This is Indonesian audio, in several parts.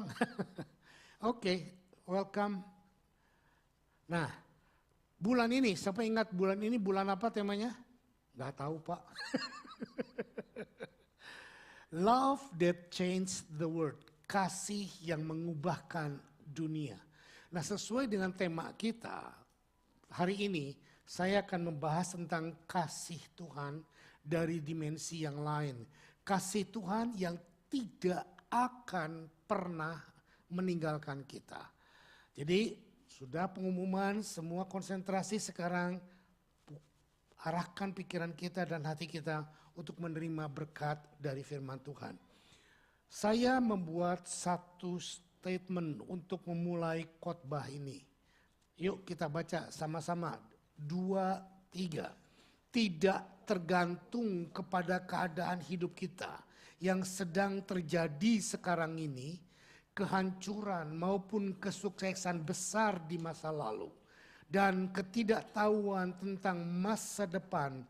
Bang. Oke, welcome. Nah, bulan ini, siapa ingat bulan ini bulan apa temanya? Gak tahu Pak. Love that changed the world. Kasih yang mengubahkan dunia. Nah, sesuai dengan tema kita, hari ini saya akan membahas tentang kasih Tuhan dari dimensi yang lain. Kasih Tuhan yang tidak akan pernah meninggalkan kita. Jadi sudah pengumuman, semua konsentrasi sekarang arahkan pikiran kita dan hati kita untuk menerima berkat dari firman Tuhan. Saya membuat satu statement untuk memulai khotbah ini. Yuk kita baca sama-sama. 2, 3. Tidak tergantung kepada keadaan hidup kita yang sedang terjadi sekarang ini, kehancuran maupun kesuksesan besar di masa lalu, dan ketidaktahuan tentang masa depan,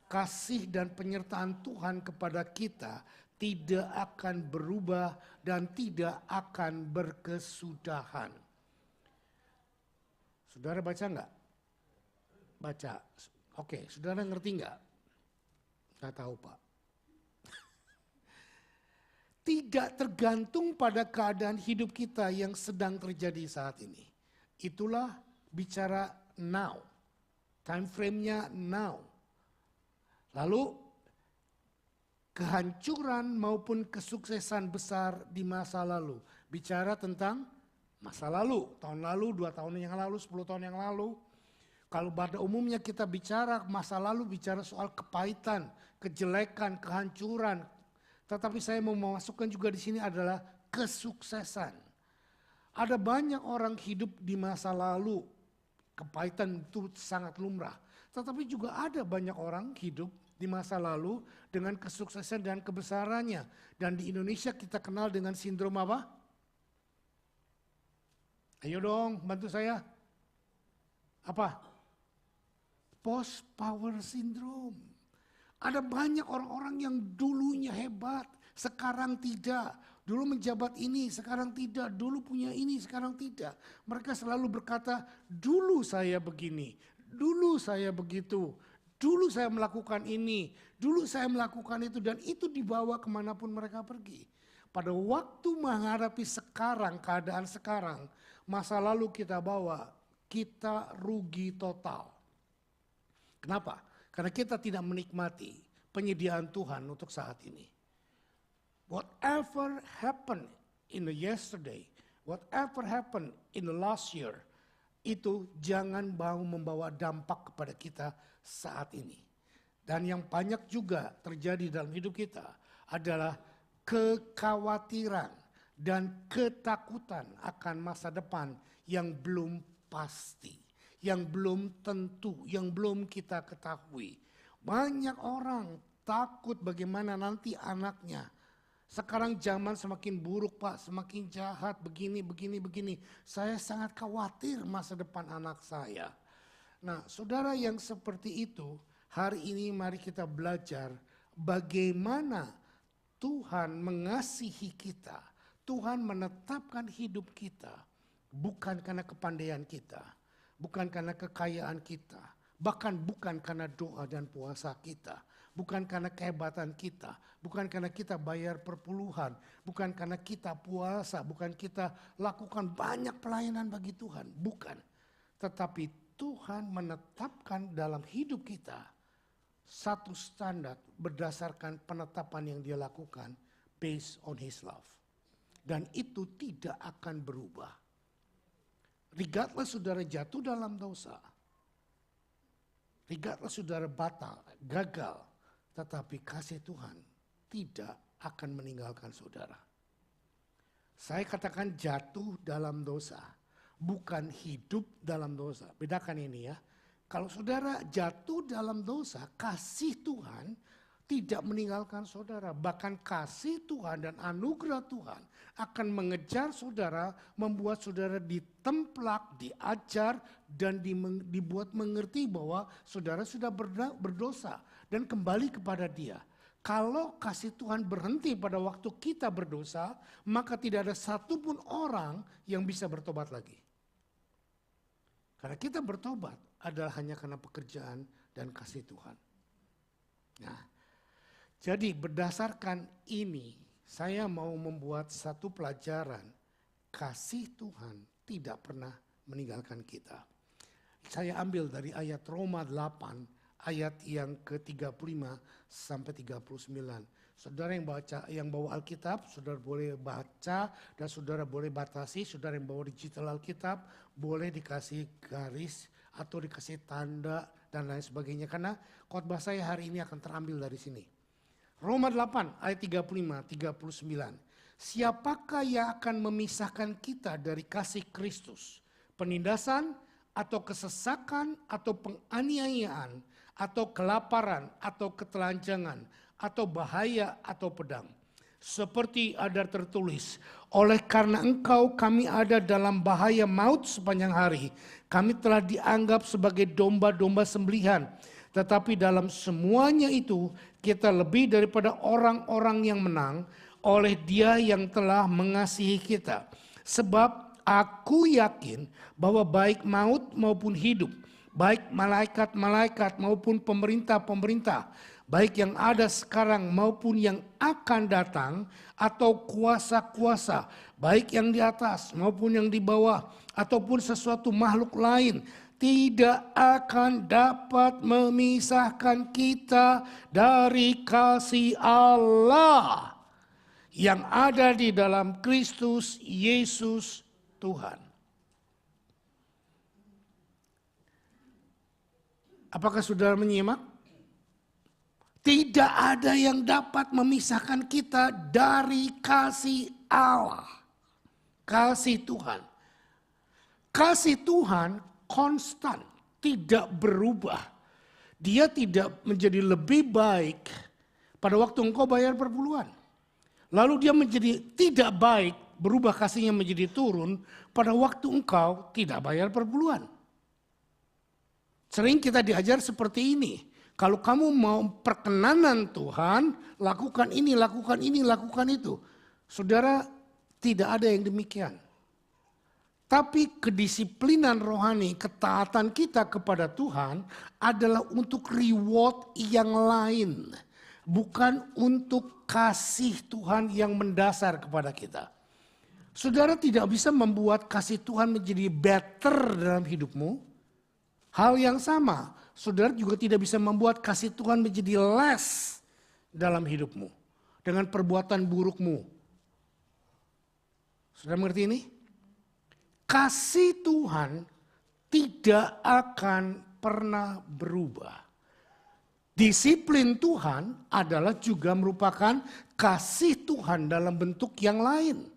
kasih dan penyertaan Tuhan kepada kita tidak akan berubah dan tidak akan berkesudahan. Saudara baca enggak? Baca. Oke, saudara ngerti enggak? Nggak tahu Pak. Tidak tergantung pada keadaan hidup kita yang sedang terjadi saat ini. Itulah bicara now. Time frame-nya now. Lalu kehancuran maupun kesuksesan besar di masa lalu. Bicara tentang masa lalu. Tahun lalu, 2 tahun yang lalu, 10 tahun yang lalu. Kalau pada umumnya kita bicara masa lalu, bicara soal kepahitan, kejelekan, kehancuran. Tetapi saya mau memasukkan juga di sini adalah kesuksesan. Ada banyak orang hidup di masa lalu, kepahitan itu sangat lumrah. Tetapi juga ada banyak orang hidup di masa lalu dengan kesuksesan dan kebesarannya. Dan di Indonesia kita kenal dengan sindrom apa? Ayo dong, bantu saya. Apa? Post power syndrome. Ada banyak orang-orang yang dulunya hebat, sekarang tidak. Dulu menjabat ini, sekarang tidak. Dulu punya ini, sekarang tidak. Mereka selalu berkata, dulu saya begini, dulu saya begitu, dulu saya melakukan ini, dulu saya melakukan itu. Dan itu dibawa kemanapun mereka pergi. Pada waktu menghadapi sekarang, keadaan sekarang, masa lalu kita bawa, kita rugi total. Kenapa? Karena kita tidak menikmati penyediaan Tuhan untuk saat ini. Whatever happened in the yesterday, whatever happened in the last year, itu jangan mau membawa dampak kepada kita saat ini. Dan yang banyak juga terjadi dalam hidup kita adalah kekhawatiran dan ketakutan akan masa depan yang belum pasti. Yang belum tentu, yang belum kita ketahui. Banyak orang takut bagaimana nanti anaknya. Sekarang zaman semakin buruk Pak, semakin jahat, begini. Saya sangat khawatir masa depan anak saya. Nah saudara yang seperti itu, hari ini mari kita belajar bagaimana Tuhan mengasihi kita. Tuhan menetapkan hidup kita, bukan karena kepandaian kita. Bukan karena kekayaan kita, bahkan bukan karena doa dan puasa kita, bukan karena kehebatan kita, bukan karena kita bayar perpuluhan, bukan karena kita puasa, bukan kita lakukan banyak pelayanan bagi Tuhan, bukan. Tetapi Tuhan menetapkan dalam hidup kita satu standar berdasarkan penetapan yang Dia lakukan based on His love. Dan itu tidak akan berubah. Regardless saudara jatuh dalam dosa, regardless saudara batal, gagal, tetapi kasih Tuhan tidak akan meninggalkan saudara. Saya katakan jatuh dalam dosa, bukan hidup dalam dosa. Bedakan ini ya. Kalau saudara jatuh dalam dosa, kasih Tuhan tidak meninggalkan saudara. Bahkan kasih Tuhan dan anugerah Tuhan akan mengejar saudara, membuat saudara ditemplak, diajar, dan dibuat mengerti bahwa saudara sudah berdosa dan kembali kepada Dia. kalau kasih Tuhan berhenti pada waktu kita berdosa, maka tidak ada satupun orang yang bisa bertobat lagi. Karena kita bertobat adalah hanya karena pekerjaan dan kasih Tuhan. Nah, jadi berdasarkan ini, saya mau membuat satu pelajaran. Kasih Tuhan tidak pernah meninggalkan kita. Saya ambil dari ayat Roma 8. Ayat yang ke-35 sampai 39. Saudara yang bawa Alkitab, saudara boleh baca dan saudara boleh batasi. Saudara yang bawa digital Alkitab, boleh dikasih garis atau dikasih tanda dan lain sebagainya. Karena khotbah saya hari ini akan terambil dari sini. Roma 8 ayat 35, 39. Siapakah yang akan memisahkan kita dari kasih Kristus? Penindasan atau kesesakan atau penganiayaan? Atau kelaparan, atau ketelanjangan, atau bahaya, atau pedang. Seperti ada tertulis, oleh karena engkau kami ada dalam bahaya maut sepanjang hari. Kami telah dianggap sebagai domba-domba sembelihan. Tetapi dalam semuanya itu kita lebih daripada orang-orang yang menang oleh Dia yang telah mengasihi kita. Sebab aku yakin bahwa baik maut maupun hidup, baik malaikat-malaikat maupun pemerintah-pemerintah, baik yang ada sekarang maupun yang akan datang, atau kuasa-kuasa, baik yang di atas maupun yang di bawah, ataupun sesuatu makhluk lain, tidak akan dapat memisahkan kita dari kasih Allah yang ada di dalam Kristus Yesus Tuhan. Apakah saudara menyimak? Tidak ada yang dapat memisahkan kita dari kasih Allah. Kasih Tuhan. Kasih Tuhan konstan, tidak berubah. Dia tidak menjadi lebih baik pada waktu engkau bayar perpuluhan. Lalu dia menjadi tidak baik, berubah kasihnya menjadi turun pada waktu engkau tidak bayar perpuluhan. Sering kita diajar seperti ini. Kalau kamu mau perkenanan Tuhan, lakukan ini, lakukan ini, lakukan itu. Saudara, tidak ada yang demikian. Tapi kedisiplinan rohani, ketaatan kita kepada Tuhan adalah untuk reward yang lain. Bukan untuk kasih Tuhan yang mendasar kepada kita. Saudara tidak bisa membuat kasih Tuhan menjadi better dalam hidupmu. Hal yang sama, saudara juga tidak bisa membuat kasih Tuhan menjadi less dalam hidupmu. Dengan perbuatan burukmu. Saudara mengerti ini? Kasih Tuhan tidak akan pernah berubah. Disiplin Tuhan adalah juga merupakan kasih Tuhan dalam bentuk yang lain.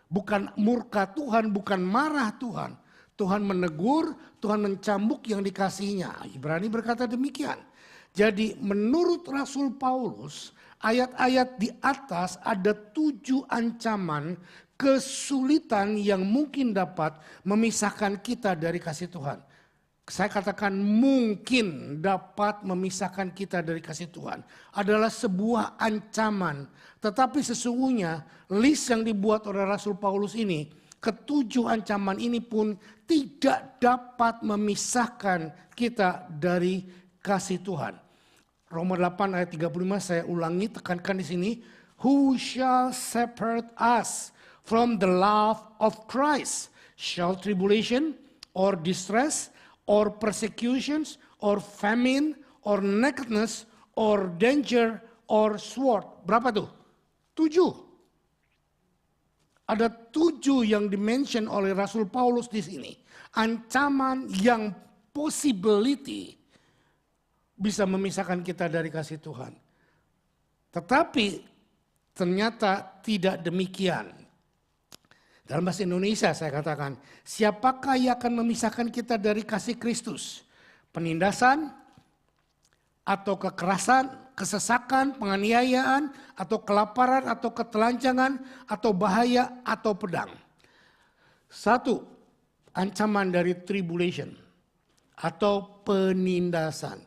Bukan murka Tuhan, bukan marah Tuhan. Tuhan menegur, Tuhan mencambuk yang dikasihinya. Ibrani berkata demikian. Jadi menurut Rasul Paulus, ayat-ayat di atas ada 7 ancaman kesulitan yang mungkin dapat memisahkan kita dari kasih Tuhan. Saya katakan mungkin dapat memisahkan kita dari kasih Tuhan. Adalah sebuah ancaman. Tetapi sesungguhnya list yang dibuat oleh Rasul Paulus ini, ke-7 ancaman ini pun tidak dapat memisahkan kita dari kasih Tuhan. Roma 8 ayat 35 saya ulangi, tekankan di sini. Who shall separate us from the love of Christ? Shall tribulation or distress or persecutions or famine or nakedness or danger or sword? Berapa tuh? 7. Ada 7 yang dimention oleh Rasul Paulus di sini. Ancaman yang possibility bisa memisahkan kita dari kasih Tuhan. Tetapi ternyata tidak demikian. Dalam bahasa Indonesia saya katakan, siapakah yang akan memisahkan kita dari kasih Kristus? Penindasan atau kekerasan, kesesakan, penganiayaan, atau kelaparan, atau ketelanjangan, atau bahaya, atau pedang. 1. Ancaman dari tribulation atau penindasan.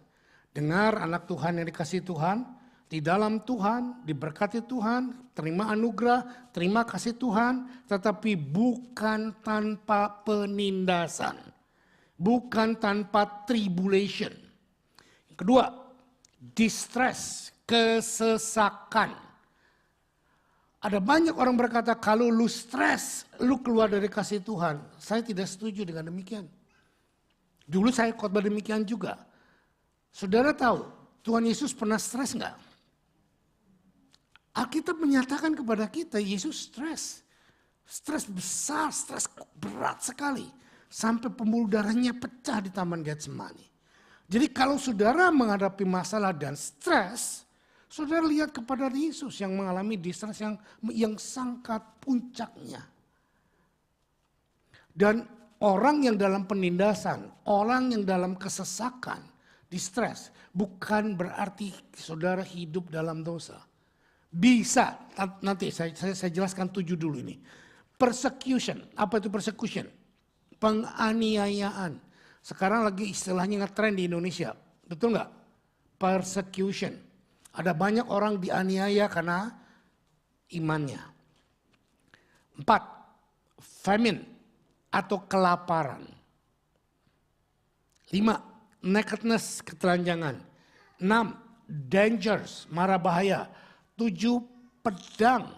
Dengar anak Tuhan yang dikasihi Tuhan, di dalam Tuhan, diberkati Tuhan, terima anugerah, terima kasih Tuhan, tetapi bukan tanpa penindasan, bukan tanpa tribulation. Kedua, distress, kesesakan. Ada banyak orang berkata kalau lu stres, lu keluar dari kasih Tuhan. Saya tidak setuju dengan demikian. Dulu saya khotbah demikian juga. Saudara tahu, Tuhan Yesus pernah stres enggak? Alkitab menyatakan kepada kita Yesus stres. Stres besar, stres berat sekali. Sampai pembuluh darahnya pecah di Taman Getsemani. Jadi kalau saudara menghadapi masalah dan stres, saudara lihat kepada Yesus yang mengalami distress yang sangat puncaknya. Dan orang yang dalam penindasan, orang yang dalam kesesakan, distress, bukan berarti saudara hidup dalam dosa. Bisa, nanti saya jelaskan 7 dulu ini. Persecution, apa itu persecution? Penganiayaan. Sekarang lagi istilahnya ngetren di Indonesia, betul nggak? Persecution. Ada banyak orang dianiaya karena imannya. 4, famine atau kelaparan. 5, nakedness, ketelanjangan. 6, dangers, mara bahaya. 7, pedang.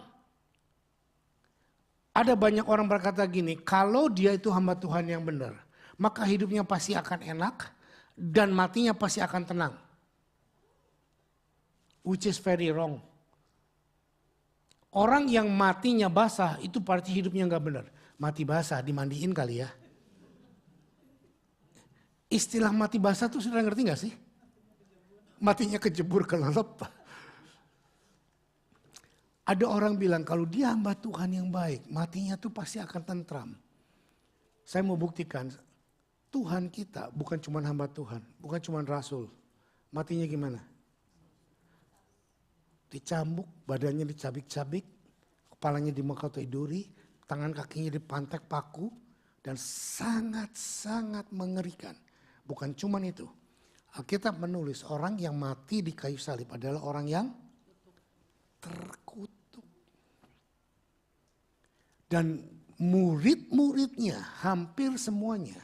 Ada banyak orang berkata gini, kalau dia itu hamba Tuhan yang benar, maka hidupnya pasti akan enak dan matinya pasti akan tenang. Which is very wrong. Orang yang matinya basah itu berarti hidupnya nggak benar. Mati basah, dimandiin kali ya. Istilah mati basah tuh sudah ngerti nggak sih? Matinya kejebur kelelep. Ada orang bilang kalau dia hamba Tuhan yang baik, matinya tuh pasti akan tentram. Saya mau buktikan, Tuhan kita bukan cuma hamba Tuhan, bukan cuma rasul. Matinya gimana? Dicambuk, badannya dicabik-cabik, kepalanya dimengkotai duri, tangan kakinya dipantek paku, dan sangat-sangat mengerikan. Bukan cuma itu. Alkitab menulis orang yang mati di kayu salib adalah orang yang terkutuk. Dan murid-muridnya hampir semuanya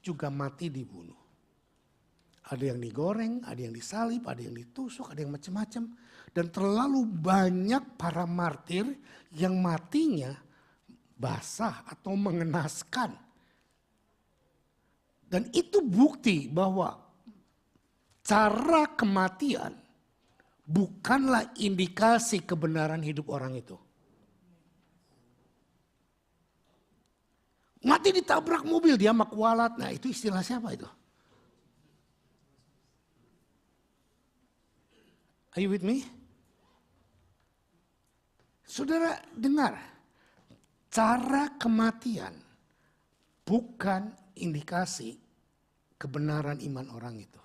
juga mati dibunuh. Ada yang digoreng, ada yang disalib, ada yang ditusuk, ada yang macam-macam. Dan terlalu banyak para martir yang matinya basah atau mengenaskan. Dan itu bukti bahwa cara kematian bukanlah indikasi kebenaran hidup orang itu. Mati ditabrak mobil, dia mak kualat. Nah itu istilah siapa itu? Are you with me? Saudara dengar, cara kematian bukan indikasi kebenaran iman orang itu.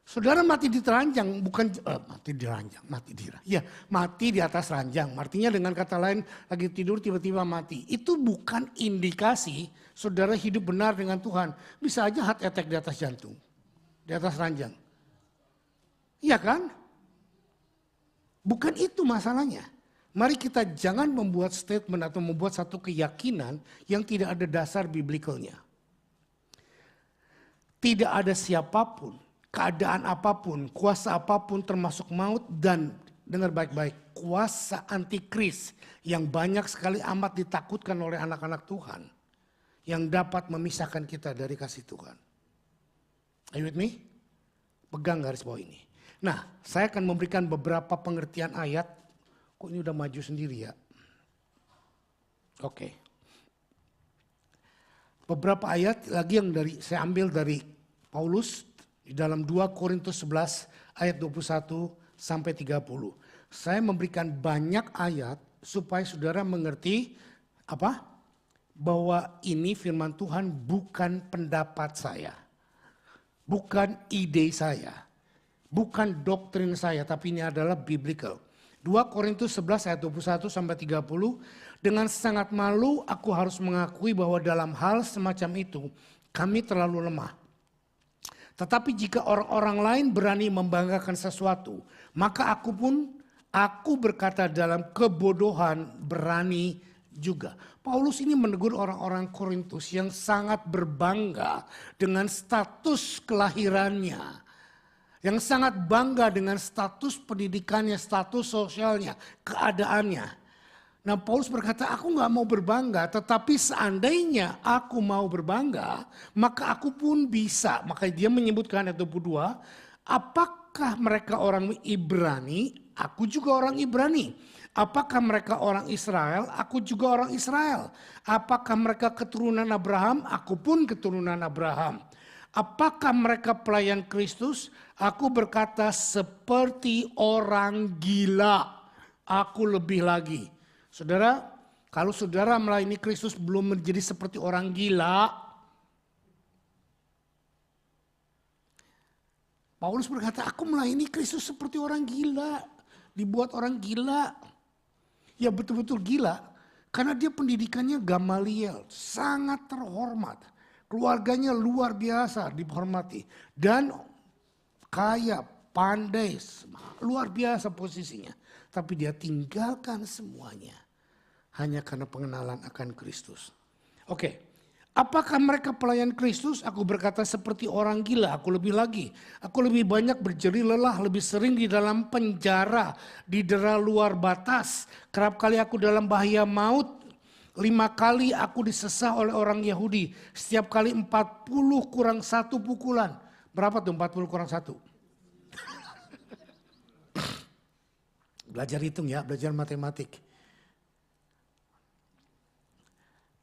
Saudara mati di ranjang, bukan mati di ranjang, mati di atas ranjang. Artinya dengan kata lain lagi tidur tiba-tiba mati. Itu bukan indikasi saudara hidup benar dengan Tuhan. Bisa aja heart attack di atas jantung, di atas ranjang. Iya kan? Bukan itu masalahnya. Mari kita jangan membuat statement atau membuat satu keyakinan yang tidak ada dasar biblikalnya. Tidak ada siapapun, keadaan apapun, kuasa apapun termasuk maut dan dengar baik-baik, kuasa antikris yang banyak sekali amat ditakutkan oleh anak-anak Tuhan yang dapat memisahkan kita dari kasih Tuhan. Are you with me? Pegang garis bawah ini. Nah, saya akan memberikan beberapa pengertian ayat. Kok ini udah maju sendiri ya? Oke. Beberapa ayat lagi yang saya ambil dari Paulus di dalam 2 Korintus 11 ayat 21 sampai 30. Saya memberikan banyak ayat supaya saudara mengerti apa? Bahwa ini firman Tuhan bukan pendapat saya. Bukan ide saya. Bukan doktrin saya, tapi ini adalah biblical. 2 Korintus 11 ayat 21 sampai 30. Dengan sangat malu aku harus mengakui bahwa dalam hal semacam itu kami terlalu lemah. Tetapi jika orang-orang lain berani membanggakan sesuatu, maka aku berkata dalam kebodohan berani juga. Paulus ini menegur orang-orang Korintus yang sangat berbangga dengan status kelahirannya. Yang sangat bangga dengan status pendidikannya, status sosialnya, keadaannya. Nah Paulus berkata, aku gak mau berbangga, tetapi seandainya aku mau berbangga, maka aku pun bisa. Maka dia menyebutkan ayat 22, apakah mereka orang Ibrani? Aku juga orang Ibrani. Apakah mereka orang Israel? Aku juga orang Israel. Apakah mereka keturunan Abraham? Aku pun keturunan Abraham. Apakah mereka pelayan Kristus? Aku berkata seperti orang gila. Aku lebih lagi. Saudara, kalau saudara melayani Kristus belum menjadi seperti orang gila, Paulus berkata, aku melayani Kristus seperti orang gila. Dibuat orang gila. Ya betul-betul gila. Karena dia pendidikannya Gamaliel. Sangat terhormat. Keluarganya luar biasa dihormati. Dan kaya, pandai, luar biasa posisinya. Tapi dia tinggalkan semuanya. Hanya karena pengenalan akan Kristus. Oke. Apakah mereka pelayan Kristus? Aku berkata seperti orang gila. Aku lebih lagi. Aku lebih banyak berjeri lelah. Lebih sering di dalam penjara. Didera luar batas. Kerap kali aku dalam bahaya maut. 5 kali aku disesah oleh orang Yahudi. Setiap kali 40 kurang 1 pukulan. Berapa tuh 40 kurang 1? Belajar hitung ya, belajar matematik.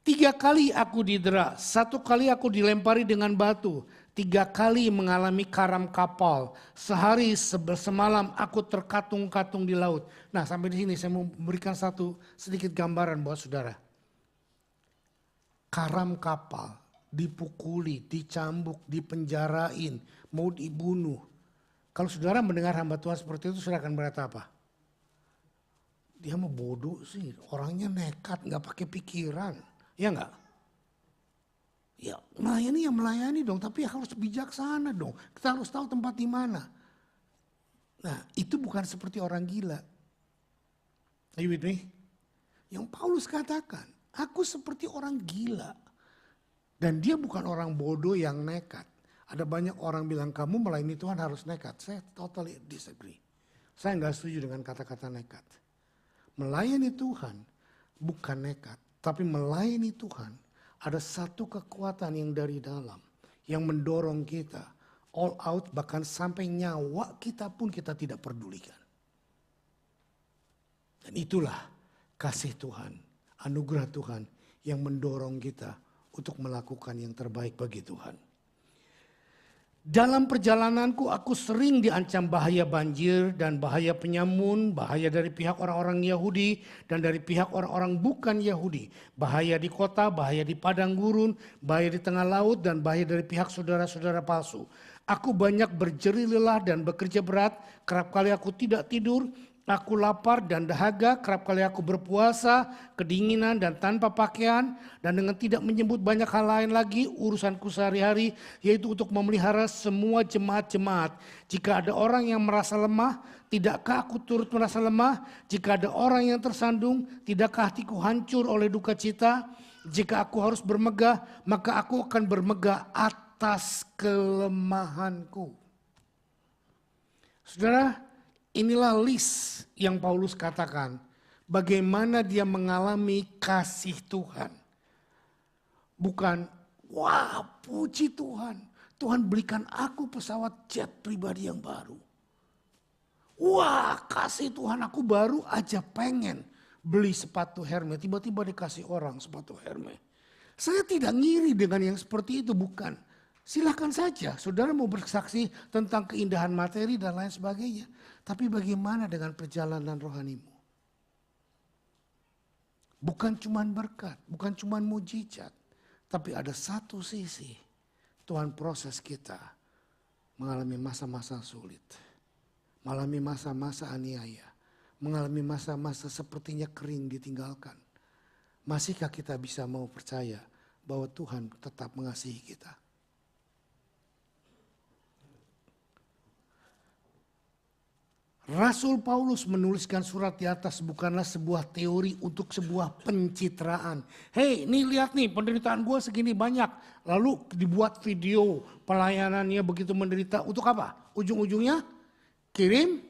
3 kali aku didera, 1 kali aku dilempari dengan batu, 3 kali mengalami karam kapal, sehari semalam aku terkatung-katung di laut. Nah sampai di sini saya mau memberikan satu sedikit gambaran buat saudara. Karam kapal, dipukuli, dicambuk, dipenjarain, mau dibunuh. Kalau saudara mendengar hamba Tuhan seperti itu, saudara akan berkata apa? Dia mah bodoh sih, orangnya nekat, gak pakai pikiran. Ya enggak? Ya melayani ya melayani dong, tapi harus bijaksana dong. Kita harus tahu tempat di mana. Nah itu bukan seperti orang gila. Are you with me? Yang Paulus katakan, aku seperti orang gila. Dan dia bukan orang bodoh yang nekat. Ada banyak orang bilang kamu melayani Tuhan harus nekat. Saya totally disagree. Saya enggak setuju dengan kata-kata nekat. Melayani Tuhan bukan nekat. Tapi melayani Tuhan ada satu kekuatan yang dari dalam. Yang mendorong kita all out, bahkan sampai nyawa kita pun kita tidak pedulikan. Dan itulah kasih Tuhan, anugerah Tuhan yang mendorong kita untuk melakukan yang terbaik bagi Tuhan. Dalam perjalananku aku sering diancam bahaya banjir dan bahaya penyamun, bahaya dari pihak orang-orang Yahudi dan dari pihak orang-orang bukan Yahudi. Bahaya di kota, bahaya di padang gurun, bahaya di tengah laut dan bahaya dari pihak saudara-saudara palsu. Aku banyak berjeri lelah dan bekerja berat, kerap kali aku tidak tidur. Aku lapar dan dahaga, kerap kali aku berpuasa, kedinginan dan tanpa pakaian. Dan dengan tidak menyebut banyak hal lain lagi, urusanku sehari-hari yaitu untuk memelihara semua jemaat-jemaat. Jika ada orang yang merasa lemah, tidakkah aku turut merasa lemah? Jika ada orang yang tersandung, tidakkah hatiku hancur oleh duka cita? Jika aku harus bermegah, maka aku akan bermegah atas kelemahanku. Saudara, inilah list yang Paulus katakan. Bagaimana dia mengalami kasih Tuhan. Bukan, wah puji Tuhan. Tuhan berikan aku pesawat jet pribadi yang baru. Wah kasih Tuhan, aku baru aja pengen beli sepatu Hermes. Tiba-tiba dikasih orang sepatu Hermes. Saya tidak ngiri dengan yang seperti itu, bukan. Silahkan saja, saudara mau bersaksi tentang keindahan materi dan lain sebagainya. Tapi bagaimana dengan perjalanan rohanimu? Bukan cuma berkat, bukan cuma mujizat. Tapi ada satu sisi, Tuhan proses kita mengalami masa-masa sulit. Mengalami masa-masa aniaya. Mengalami masa-masa sepertinya kering ditinggalkan. Masihkah kita bisa mau percaya bahwa Tuhan tetap mengasihi kita? Rasul Paulus menuliskan surat di atas bukanlah sebuah teori untuk sebuah pencitraan. Hei, nih lihat nih penderitaan gue segini banyak. Lalu dibuat video pelayanannya begitu menderita. Untuk apa? Ujung-ujungnya kirim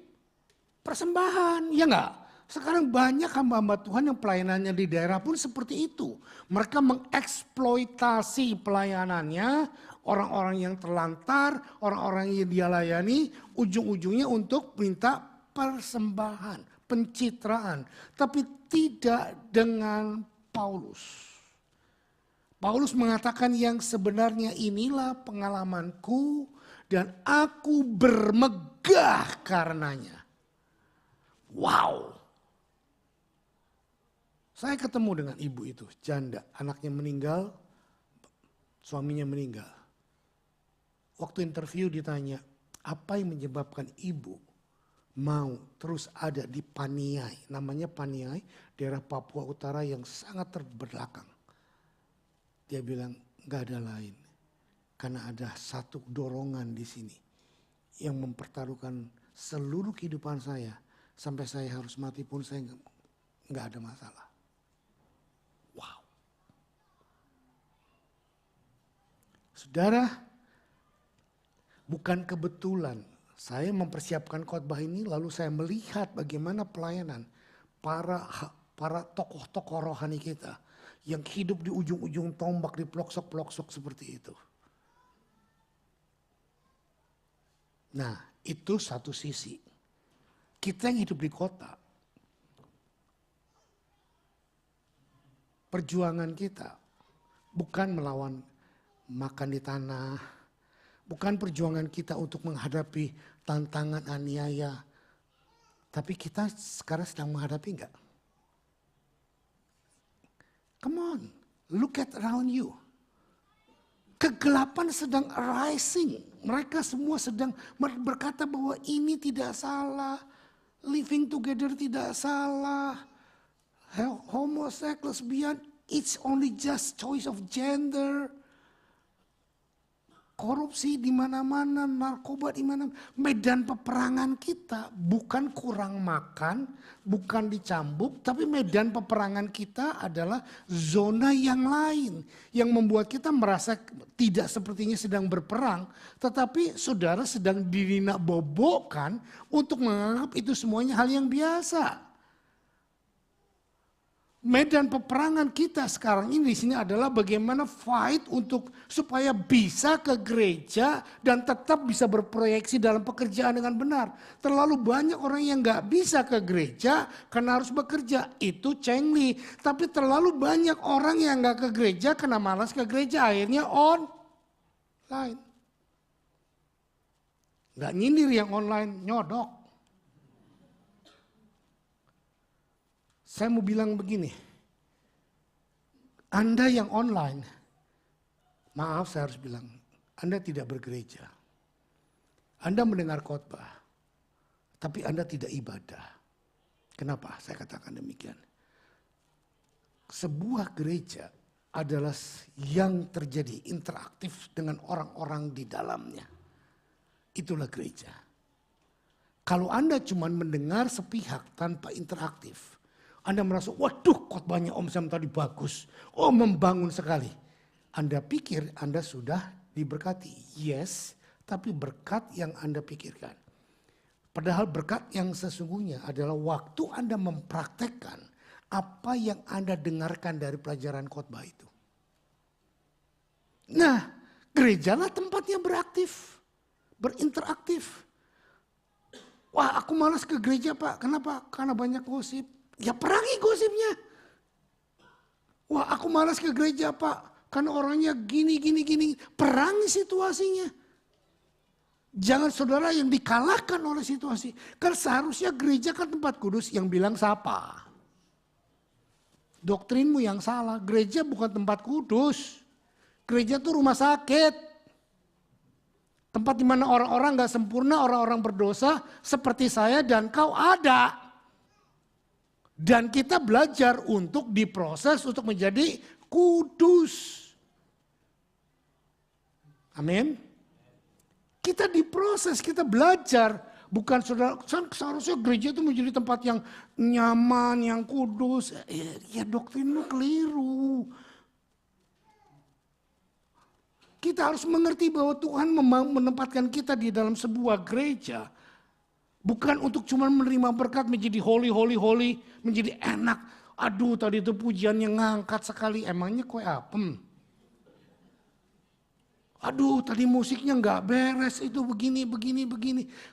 persembahan, ya enggak? Sekarang banyak hamba-hamba Tuhan yang pelayanannya di daerah pun seperti itu. Mereka mengeksploitasi pelayanannya, orang-orang yang terlantar, orang-orang yang dia layani, ujung-ujungnya untuk minta persembahan, pencitraan. Tapi tidak dengan Paulus. Paulus mengatakan yang sebenarnya inilah pengalamanku dan aku bermegah karenanya. Wow. Saya ketemu dengan ibu itu, janda, anaknya meninggal, suaminya meninggal. Waktu interview ditanya, apa yang menyebabkan ibu mau terus ada di Paniai. Namanya Paniai, daerah Papua Utara yang sangat terbelakang. Dia bilang, gak ada lain. Karena ada satu dorongan di sini yang mempertaruhkan seluruh kehidupan saya. Sampai saya harus mati pun saya gak ada masalah. Wow. Saudara, bukan kebetulan saya mempersiapkan khotbah ini lalu saya melihat bagaimana pelayanan para tokoh-tokoh rohani kita yang hidup di ujung-ujung tombak, di pelosok-pelosok seperti itu. Nah, itu satu sisi. Kita yang hidup di kota, perjuangan kita bukan melawan makan di tanah, bukan perjuangan kita untuk menghadapi tantangan aniaya, tapi kita sekarang sedang menghadapi enggak? Come on, look at around you. Kegelapan sedang arising. Mereka semua sedang berkata bahwa ini tidak salah. Living together tidak salah. Homoseks, lesbian, it's only just choice of gender. Korupsi di mana-mana, narkoba di mana. Medan peperangan kita bukan kurang makan, bukan dicambuk, tapi medan peperangan kita adalah zona yang lain yang membuat kita merasa tidak sepertinya sedang berperang, tetapi saudara sedang dinabobokkan untuk menganggap itu semuanya hal yang biasa. Medan peperangan kita sekarang ini di sini adalah bagaimana fight untuk supaya bisa ke gereja dan tetap bisa berproyeksi dalam pekerjaan dengan benar. Terlalu banyak orang yang nggak bisa ke gereja karena harus bekerja, itu cengli. Tapi terlalu banyak orang yang nggak ke gereja karena malas ke gereja, akhirnya online. Nggak nyindir yang online, nyodok. Saya mau bilang begini, Anda yang online, maaf saya harus bilang, Anda tidak bergereja. Anda mendengar khotbah, tapi Anda tidak ibadah. Kenapa saya katakan demikian? Sebuah gereja adalah yang terjadi interaktif dengan orang-orang di dalamnya. Itulah gereja. Kalau Anda cuma mendengar sepihak tanpa interaktif, Anda merasa, waduh khotbahnya Om Sam tadi bagus. Oh membangun sekali. Anda pikir Anda sudah diberkati. Yes, tapi berkat yang Anda pikirkan. Padahal berkat yang sesungguhnya adalah waktu Anda mempraktekkan apa yang Anda dengarkan dari pelajaran khotbah itu. Nah, gerejalah tempatnya beraktif, berinteraktif. Wah aku malas ke gereja Pak, kenapa? Karena banyak gosip. Ya perangi gosipnya. Wah aku malas ke gereja Pak, karena orangnya gini. Perangi situasinya. Jangan saudara yang dikalahkan oleh situasi. Karena seharusnya gereja kan tempat kudus, yang bilang siapa? Doktrinmu yang salah, gereja bukan tempat kudus. Gereja itu rumah sakit. Tempat di mana orang-orang gak sempurna, orang-orang berdosa seperti saya dan kau ada. Dan kita belajar untuk diproses untuk menjadi kudus. Amin. Kita diproses, kita belajar Bukan saudara, seharusnya gereja itu menjadi tempat yang nyaman, yang kudus. Ya doktrinmu keliru. Kita harus mengerti bahwa Tuhan menempatkan kita di dalam sebuah gereja. Bukan untuk cuma menerima berkat menjadi holy, menjadi enak. Aduh tadi itu pujiannya ngangkat sekali, emangnya kue apem. Aduh tadi musiknya nggak beres, itu begini.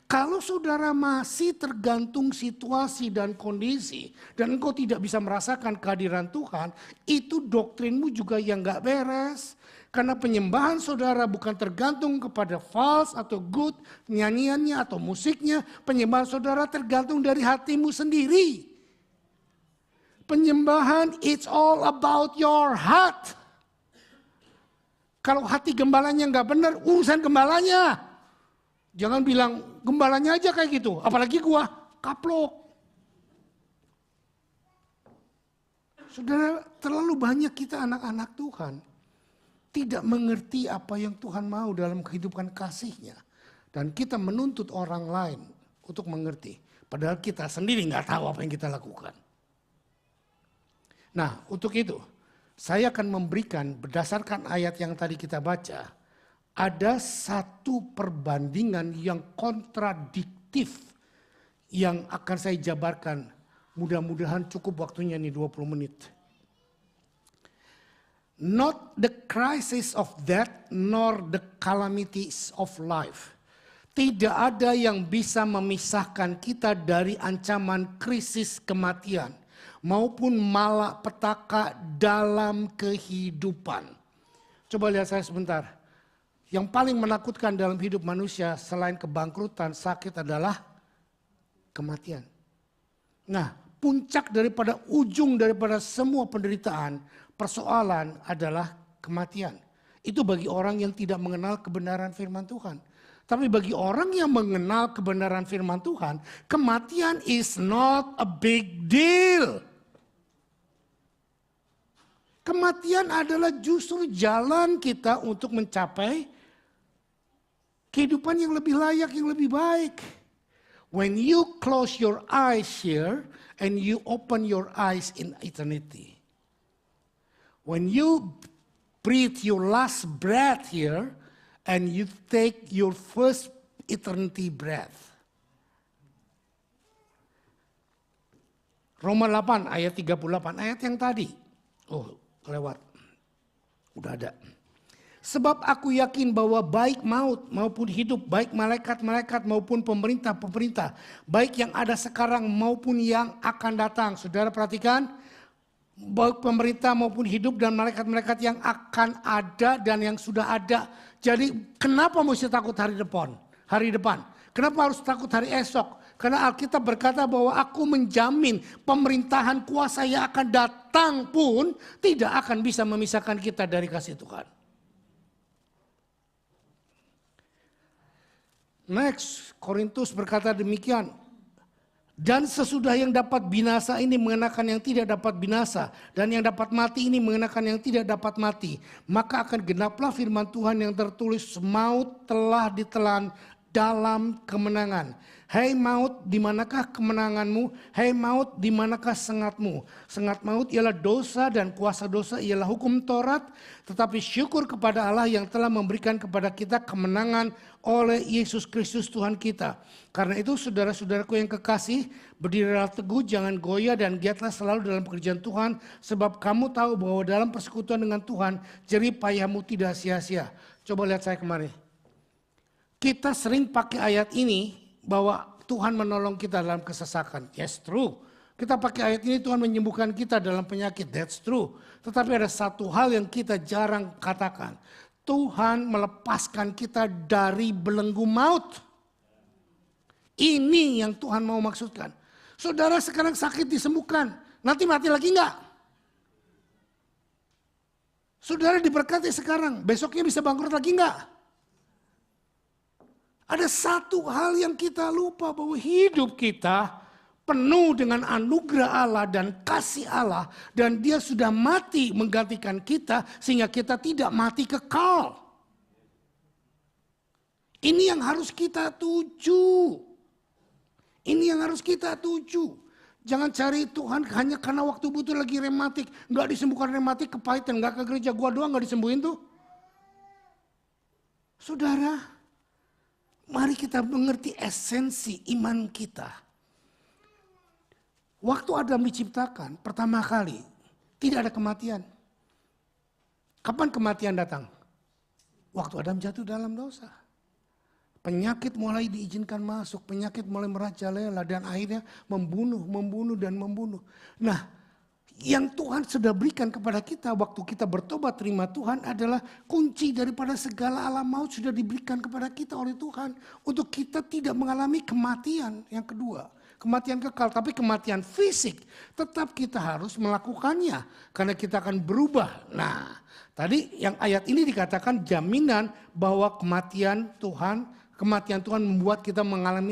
Kalau saudara masih tergantung situasi dan kondisi, dan engkau tidak bisa merasakan kehadiran Tuhan, itu doktrinmu juga yang nggak beres. Karena penyembahan saudara bukan tergantung kepada false atau good, nyanyiannya atau musiknya. Penyembahan saudara tergantung dari hatimu sendiri. Penyembahan it's all about your heart. Kalau hati gembalanya nggak benar, urusan gembalanya. Jangan bilang gembalanya aja kayak gitu, apalagi gua kaplok. Saudara, terlalu banyak kita anak-anak Tuhan tidak mengerti apa yang Tuhan mau dalam kehidupan kasih-Nya. Dan kita menuntut orang lain untuk mengerti. Padahal kita sendiri nggak tahu apa yang kita lakukan. Nah, untuk itu saya akan memberikan berdasarkan ayat yang tadi kita baca, ada satu perbandingan yang kontradiktif yang akan saya jabarkan. Mudah-mudahan cukup waktunya nih 20 menit. Not the crisis of death nor the calamities of life. Tidak ada yang bisa memisahkan kita dari ancaman krisis kematian maupun malapetaka dalam kehidupan. Coba lihat saya sebentar. Yang paling menakutkan dalam hidup manusia selain kebangkrutan, sakit adalah kematian. Nah, puncak daripada ujung daripada semua penderitaan, persoalan adalah kematian. Itu bagi orang yang tidak mengenal kebenaran firman Tuhan. Tapi bagi orang yang mengenal kebenaran firman Tuhan, kematian is not a big deal. Kematian adalah justru jalan kita untuk mencapai kehidupan yang lebih layak, yang lebih baik. When you close your eyes here and you open your eyes in eternity. When you breathe your last breath here and you take your first eternity breath. Roma 8 ayat 38, ayat yang tadi. Oh, lewat. Udah ada. Sebab aku yakin bahwa baik maut maupun hidup, baik malaikat-malaikat maupun pemerintah-pemerintah, baik yang ada sekarang maupun yang akan datang. Saudara perhatikan, baik pemerintah maupun hidup dan malaikat-malaikat yang akan ada dan yang sudah ada. Jadi kenapa mesti takut hari depan? Kenapa harus takut hari esok? Karena Alkitab berkata bahwa aku menjamin pemerintahan kuasa yang akan datang pun tidak akan bisa memisahkan kita dari kasih Tuhan. Next, Korintus berkata demikian. Dan sesudah yang dapat binasa ini mengenakan yang tidak dapat binasa. Dan yang dapat mati ini mengenakan yang tidak dapat mati. Maka akan genaplah firman Tuhan yang tertulis, maut telah ditelan dalam kemenangan. Hai maut, di manakah kemenanganmu? Hai maut, di manakah sengatmu? Sengat maut ialah dosa dan kuasa dosa ialah hukum Taurat. Tetapi syukur kepada Allah yang telah memberikan kepada kita kemenangan oleh Yesus Kristus Tuhan kita. Karena itu saudara-saudaraku yang kekasih, berdirilah teguh, jangan goyah dan giatlah selalu dalam pekerjaan Tuhan. Sebab kamu tahu bahwa dalam persekutuan dengan Tuhan, jerih payahmu tidak sia-sia. Coba lihat saya kemarin. Kita sering pakai ayat ini bahwa Tuhan menolong kita dalam kesesakan. Yes, true. Kita pakai ayat ini Tuhan menyembuhkan kita dalam penyakit. That's true. Tetapi ada satu hal yang kita jarang katakan. Tuhan melepaskan kita dari belenggu maut. Ini yang Tuhan mau maksudkan. Saudara sekarang sakit disembuhkan. Nanti mati lagi enggak? Saudara diberkati sekarang. Besoknya bisa bangkrut lagi enggak? Ada satu hal yang kita lupa, bahwa hidup kita penuh dengan anugerah Allah dan kasih Allah. Dan dia sudah mati menggantikan kita sehingga kita tidak mati kekal. Ini yang harus kita tuju. Ini yang harus kita tuju. Jangan cari Tuhan hanya karena waktu butuh lagi rematik. Nggak disembuhkan rematik, kepahitan, nggak ke gereja. Gua doang nggak disembuhin tuh. Saudara, mari kita mengerti esensi iman kita. Waktu Adam diciptakan, pertama kali tidak ada kematian. Kapan kematian datang? Waktu Adam jatuh dalam dosa. Penyakit mulai diizinkan masuk, penyakit mulai merajalela dan akhirnya membunuh dan membunuh. Nah, yang Tuhan sudah berikan kepada kita waktu kita bertobat terima Tuhan adalah kunci daripada segala alam maut sudah diberikan kepada kita oleh Tuhan. Untuk kita tidak mengalami kematian yang kedua. Kematian kekal, tapi kematian fisik tetap kita harus melakukannya. Karena kita akan berubah. Nah, tadi yang ayat ini dikatakan jaminan bahwa kematian Tuhan membuat kita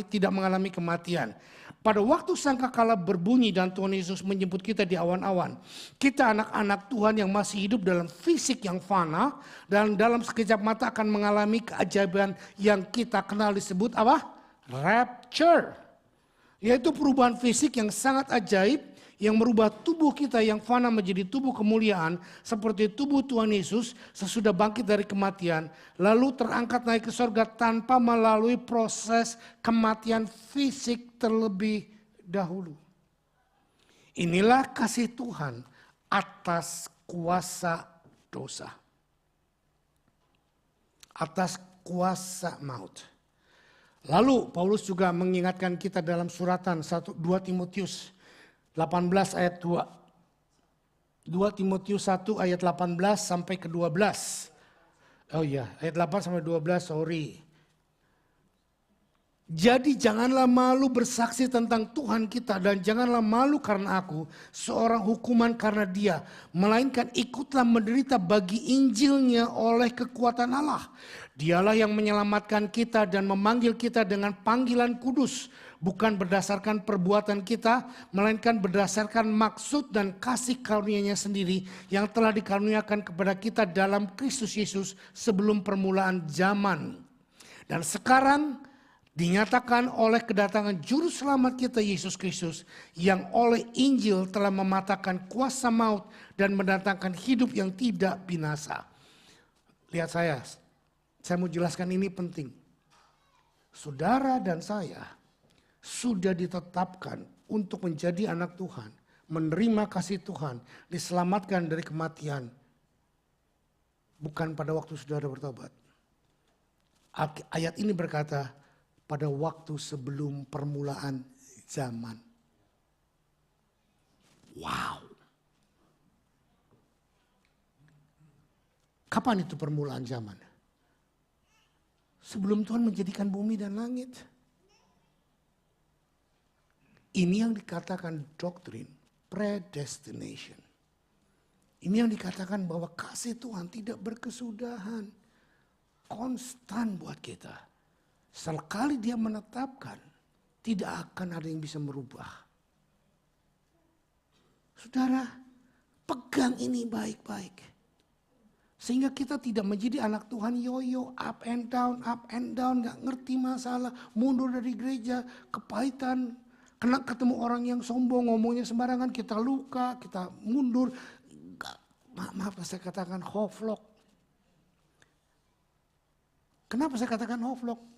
tidak mengalami kematian. Pada waktu sangkakala berbunyi dan Tuhan Yesus menjemput kita di awan-awan. Kita anak-anak Tuhan yang masih hidup dalam fisik yang fana. Dan dalam sekejap mata akan mengalami keajaiban yang kita kenal disebut apa? Rapture. Yaitu perubahan fisik yang sangat ajaib. Yang merubah tubuh kita yang fana menjadi tubuh kemuliaan. Seperti tubuh Tuhan Yesus sesudah bangkit dari kematian. Lalu terangkat naik ke surga tanpa melalui proses kematian fisik terlebih dahulu. Inilah kasih Tuhan atas kuasa dosa. Atas kuasa maut. Lalu Paulus juga mengingatkan kita dalam suratan 2 Timotius 18 ayat 2. 2 Timotius 1 ayat 18 sampai ke 12. Oh iya, ayat 8 sampai 12, sorry. Jadi janganlah malu bersaksi tentang Tuhan kita dan janganlah malu karena aku, seorang hukuman karena dia. Melainkan ikutlah menderita bagi Injilnya oleh kekuatan Allah. Dialah yang menyelamatkan kita dan memanggil kita dengan panggilan kudus. Bukan berdasarkan perbuatan kita, melainkan berdasarkan maksud dan kasih karunia-Nya sendiri yang telah dikaruniakan kepada kita dalam Kristus Yesus sebelum permulaan zaman. Dan sekarang dinyatakan oleh kedatangan juru selamat kita Yesus Kristus yang oleh Injil telah mematahkan kuasa maut dan mendatangkan hidup yang tidak binasa. Lihat saya mau jelaskan ini penting. Saudara dan saya sudah ditetapkan untuk menjadi anak Tuhan, menerima kasih Tuhan, diselamatkan dari kematian. Bukan pada waktu saudara bertobat. Ayat ini berkata, pada waktu sebelum permulaan zaman. Wow. Kapan itu permulaan zaman? Sebelum Tuhan menjadikan bumi dan langit. Ini yang dikatakan doktrin predestination. Ini yang dikatakan bahwa kasih Tuhan tidak berkesudahan. Konstan buat kita. Sekali dia menetapkan, tidak akan ada yang bisa merubah. Saudara, pegang ini baik-baik. Sehingga kita tidak menjadi anak Tuhan yoyo, up and down, gak ngerti masalah, mundur dari gereja, kepahitan, kena ketemu orang yang sombong, ngomongnya sembarangan, kita luka, kita mundur. Maaf saya katakan hoflok. Kenapa saya katakan hoflok?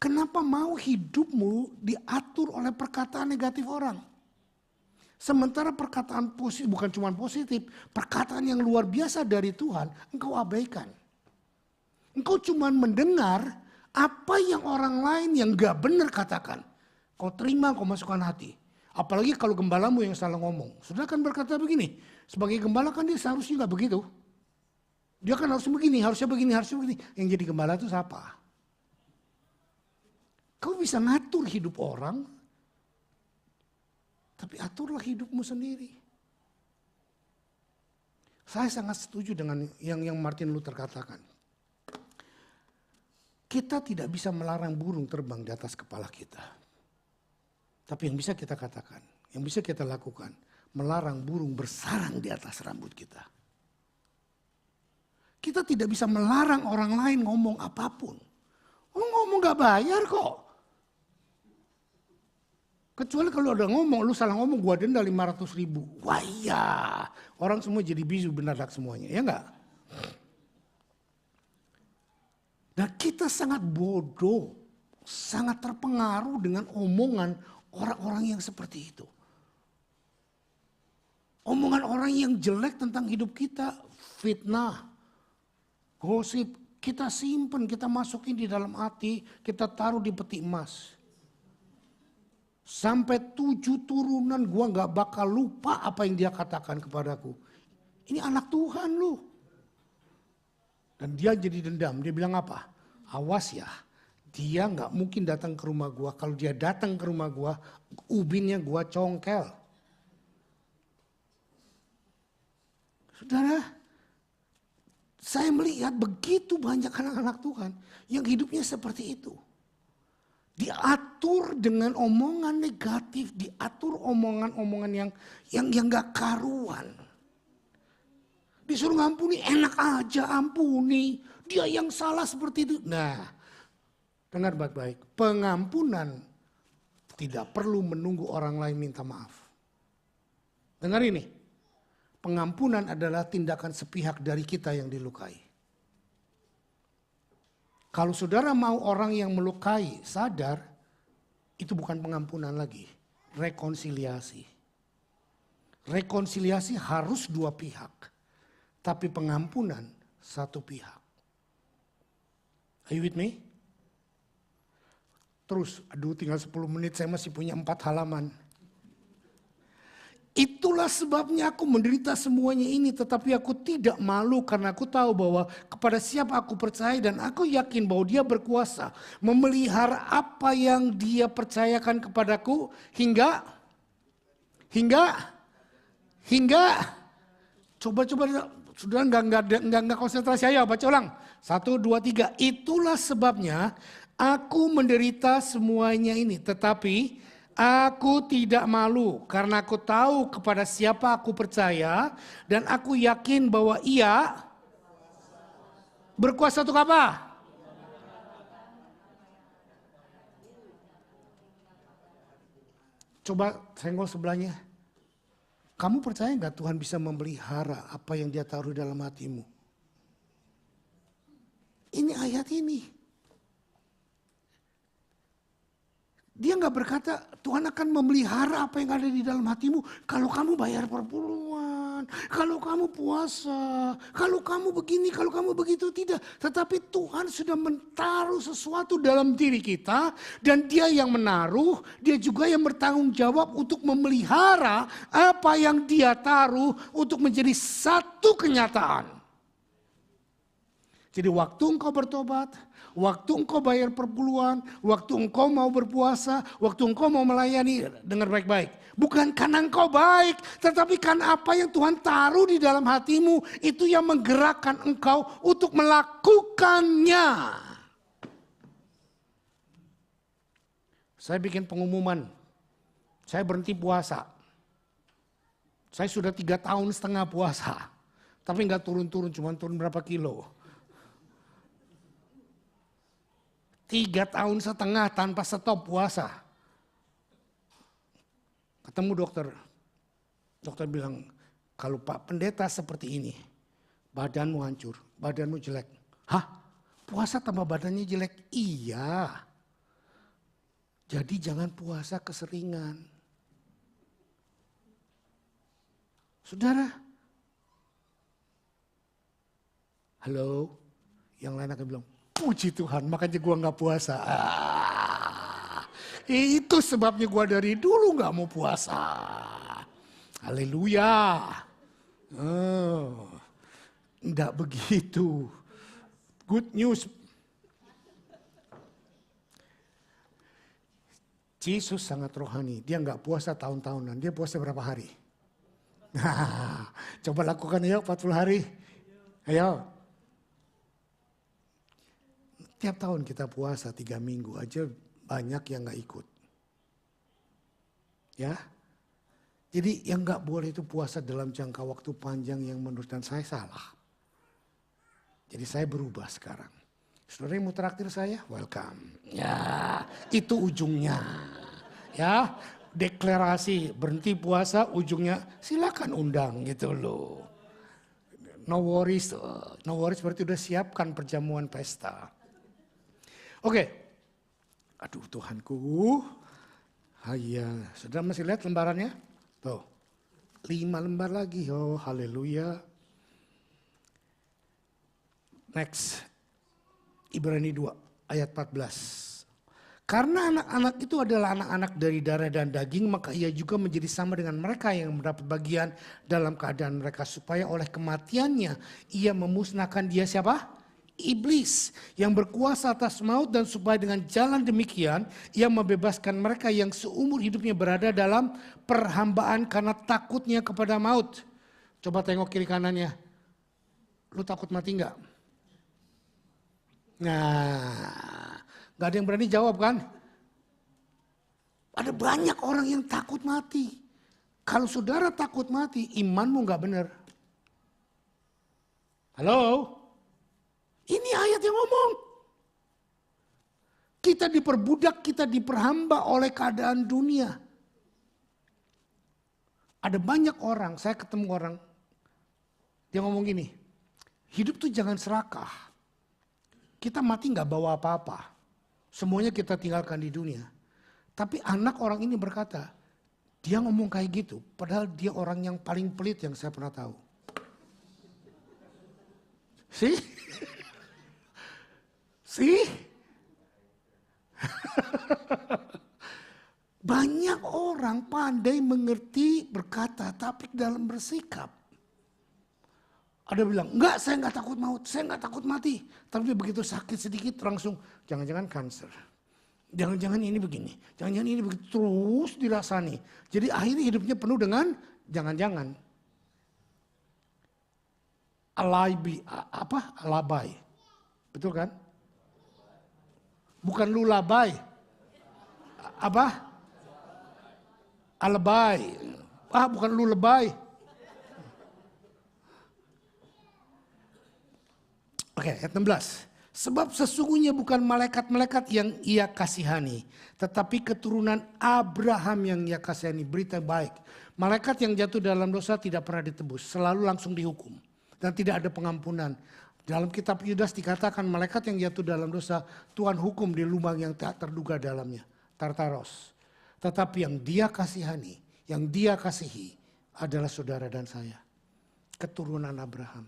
Kenapa mau hidupmu diatur oleh perkataan negatif orang? Sementara perkataan positif, bukan cuma positif, perkataan yang luar biasa dari Tuhan, engkau abaikan. Engkau cuma mendengar apa yang orang lain yang gak benar katakan. Kau terima, kau masukkan hati. Apalagi kalau gembalamu yang salah ngomong. Saudara kan berkata begini, sebagai gembala kan dia seharusnya gak begitu. Dia kan harus begini, harusnya begini. Yang jadi gembala itu siapa? Kau bisa ngatur hidup orang, tapi aturlah hidupmu sendiri. Saya sangat setuju dengan yang Martin Luther katakan. Kita tidak bisa melarang burung terbang di atas kepala kita. Tapi yang bisa kita katakan, yang bisa kita lakukan, melarang burung bersarang di atas rambut kita. Kita tidak bisa melarang orang lain ngomong apapun. Lu ngomong gak bayar kok. Kecuali kalau ada ngomong, lu salah ngomong, gua denda 500.000. Wah iya, orang semua jadi bisu benadak semuanya, ya enggak? Dan kita sangat bodoh, sangat terpengaruh dengan omongan orang-orang yang seperti itu. Omongan orang yang jelek tentang hidup kita, fitnah, gosip, kita simpen, kita masukin di dalam hati, kita taruh di peti emas. Sampai 7 turunan gua gak bakal lupa apa yang dia katakan kepadaku. Ini anak Tuhan lu. Dan dia jadi dendam, dia bilang apa? Awas ya, dia gak mungkin datang ke rumah gua. Kalau dia datang ke rumah gua, ubinnya gua congkel. Saudara, saya melihat begitu banyak anak-anak Tuhan yang hidupnya seperti itu. Diatur dengan omongan negatif, diatur omongan-omongan yang gak karuan. Disuruh ngampuni, enak aja ampuni. Dia yang salah seperti itu. Nah, dengar baik-baik. Pengampunan tidak perlu menunggu orang lain minta maaf. Dengar ini. Pengampunan adalah tindakan sepihak dari kita yang dilukai. Kalau saudara mau orang yang melukai sadar, itu bukan pengampunan lagi. Rekonsiliasi. Rekonsiliasi harus dua pihak. Tapi pengampunan satu pihak. Are you with me? Terus, aduh tinggal 10 menit saya masih punya 4 halaman. Itulah sebabnya aku menderita semuanya ini, tetapi aku tidak malu karena aku tahu bahwa kepada siapa aku percaya dan aku yakin bahwa dia berkuasa memelihara apa yang dia percayakan kepadaku hingga coba sudah enggak konsentrasi, ayo baca ulang. 1, 2, 3. Itulah sebabnya aku menderita semuanya ini, tetapi aku tidak malu karena aku tahu kepada siapa aku percaya dan aku yakin bahwa ia berkuasa untuk apa? Coba senggol sebelahnya. Kamu percaya nggak Tuhan bisa memelihara apa yang dia taruh dalam hatimu? Ini ayat ini. Dia nggak berkata Tuhan akan memelihara apa yang ada di dalam hatimu kalau kamu bayar perpuluhan, kalau kamu puasa, kalau kamu begini, kalau kamu begitu, tidak. Tetapi Tuhan sudah menaruh sesuatu dalam diri kita dan dia yang menaruh, dia juga yang bertanggung jawab untuk memelihara apa yang dia taruh untuk menjadi satu kenyataan. Jadi waktu engkau bertobat, waktu engkau bayar perpuluhan, waktu engkau mau berpuasa, waktu engkau mau melayani, dengar baik-baik. Bukan karena engkau baik, tetapi karena apa yang Tuhan taruh di dalam hatimu, itu yang menggerakkan engkau untuk melakukannya. Saya bikin pengumuman, saya berhenti puasa. Saya sudah 3,5 tahun puasa, tapi nggak turun-turun, cuma turun berapa kilo. 3,5 tahun tanpa stop puasa. Ketemu dokter. Dokter bilang, kalau Pak Pendeta seperti ini, badanmu hancur, badanmu jelek. Hah? Puasa tambah badannya jelek? Iya. Jadi jangan puasa keseringan. Saudara. Halo? Yang lain akan bilang, puji Tuhan, makanya gue gak puasa. Itu sebabnya gue dari dulu gak mau puasa. Haleluya. Enggak begitu. Good news. Yesus sangat rohani. Dia gak puasa tahun-tahunan. Dia puasa berapa hari? Coba lakukan ya 40 hari. Ayo. Tiap tahun kita puasa 3 minggu aja banyak yang gak ikut. Ya. Jadi yang gak boleh itu puasa dalam jangka waktu panjang yang menurut saya salah. Jadi saya berubah sekarang. Saudara yang mau traktir saya, welcome. Ya, itu ujungnya. Ya, deklarasi berhenti puasa, ujungnya silakan undang gitu loh. No worries berarti udah siapkan perjamuan pesta. Oke. Aduh Tuhanku. Haya, sudah masih lihat lembarannya? Tuh. 5 lembar lagi. Oh, haleluya. Next. Ibrani 2 ayat 14. Karena anak-anak itu adalah anak-anak dari darah dan daging, maka ia juga menjadi sama dengan mereka yang mendapat bagian dalam keadaan mereka. Supaya oleh kematiannya ia memusnahkan dia siapa? Iblis yang berkuasa atas maut, dan supaya dengan jalan demikian ia membebaskan mereka yang seumur hidupnya berada dalam perhambaan karena takutnya kepada maut. Coba tengok kiri kanannya. Lu takut mati enggak? Nah, gak ada yang berani jawab kan? Ada banyak orang yang takut mati. Kalau saudara takut mati, imanmu gak benar. Halo? Ini ayat yang ngomong. Kita diperbudak, kita diperhamba oleh keadaan dunia. Ada banyak orang, saya ketemu orang, dia ngomong gini, hidup tuh jangan serakah. Kita mati gak bawa apa-apa. Semuanya kita tinggalkan di dunia. Tapi anak orang ini berkata, dia ngomong kayak gitu, padahal dia orang yang paling pelit yang saya pernah tahu. See? See? Banyak orang pandai mengerti berkata, tapi dalam bersikap. Ada bilang, enggak saya enggak takut maut, saya enggak takut mati. Tapi begitu sakit sedikit langsung, jangan-jangan kanker. Jangan-jangan ini begini, jangan-jangan ini begitu, terus dirasani. Jadi akhirnya hidupnya penuh dengan jangan-jangan. Alabai. Betul kan? Bukan lulabai. Apa? Alebay. Bukan lu lebay. Oke, ayat 16. Sebab sesungguhnya bukan malaikat-malaikat yang ia kasihani, tetapi keturunan Abraham yang ia kasihani. Berita baik. Malaikat yang jatuh dalam dosa tidak pernah ditebus, selalu langsung dihukum. Dan tidak ada pengampunan. Dalam kitab Yudas dikatakan malaikat yang jatuh dalam dosa, Tuhan hukum di lubang yang tak terduga dalamnya. Tartaros. Tetapi yang dia kasihani, yang dia kasihi adalah saudara dan saya. Keturunan Abraham.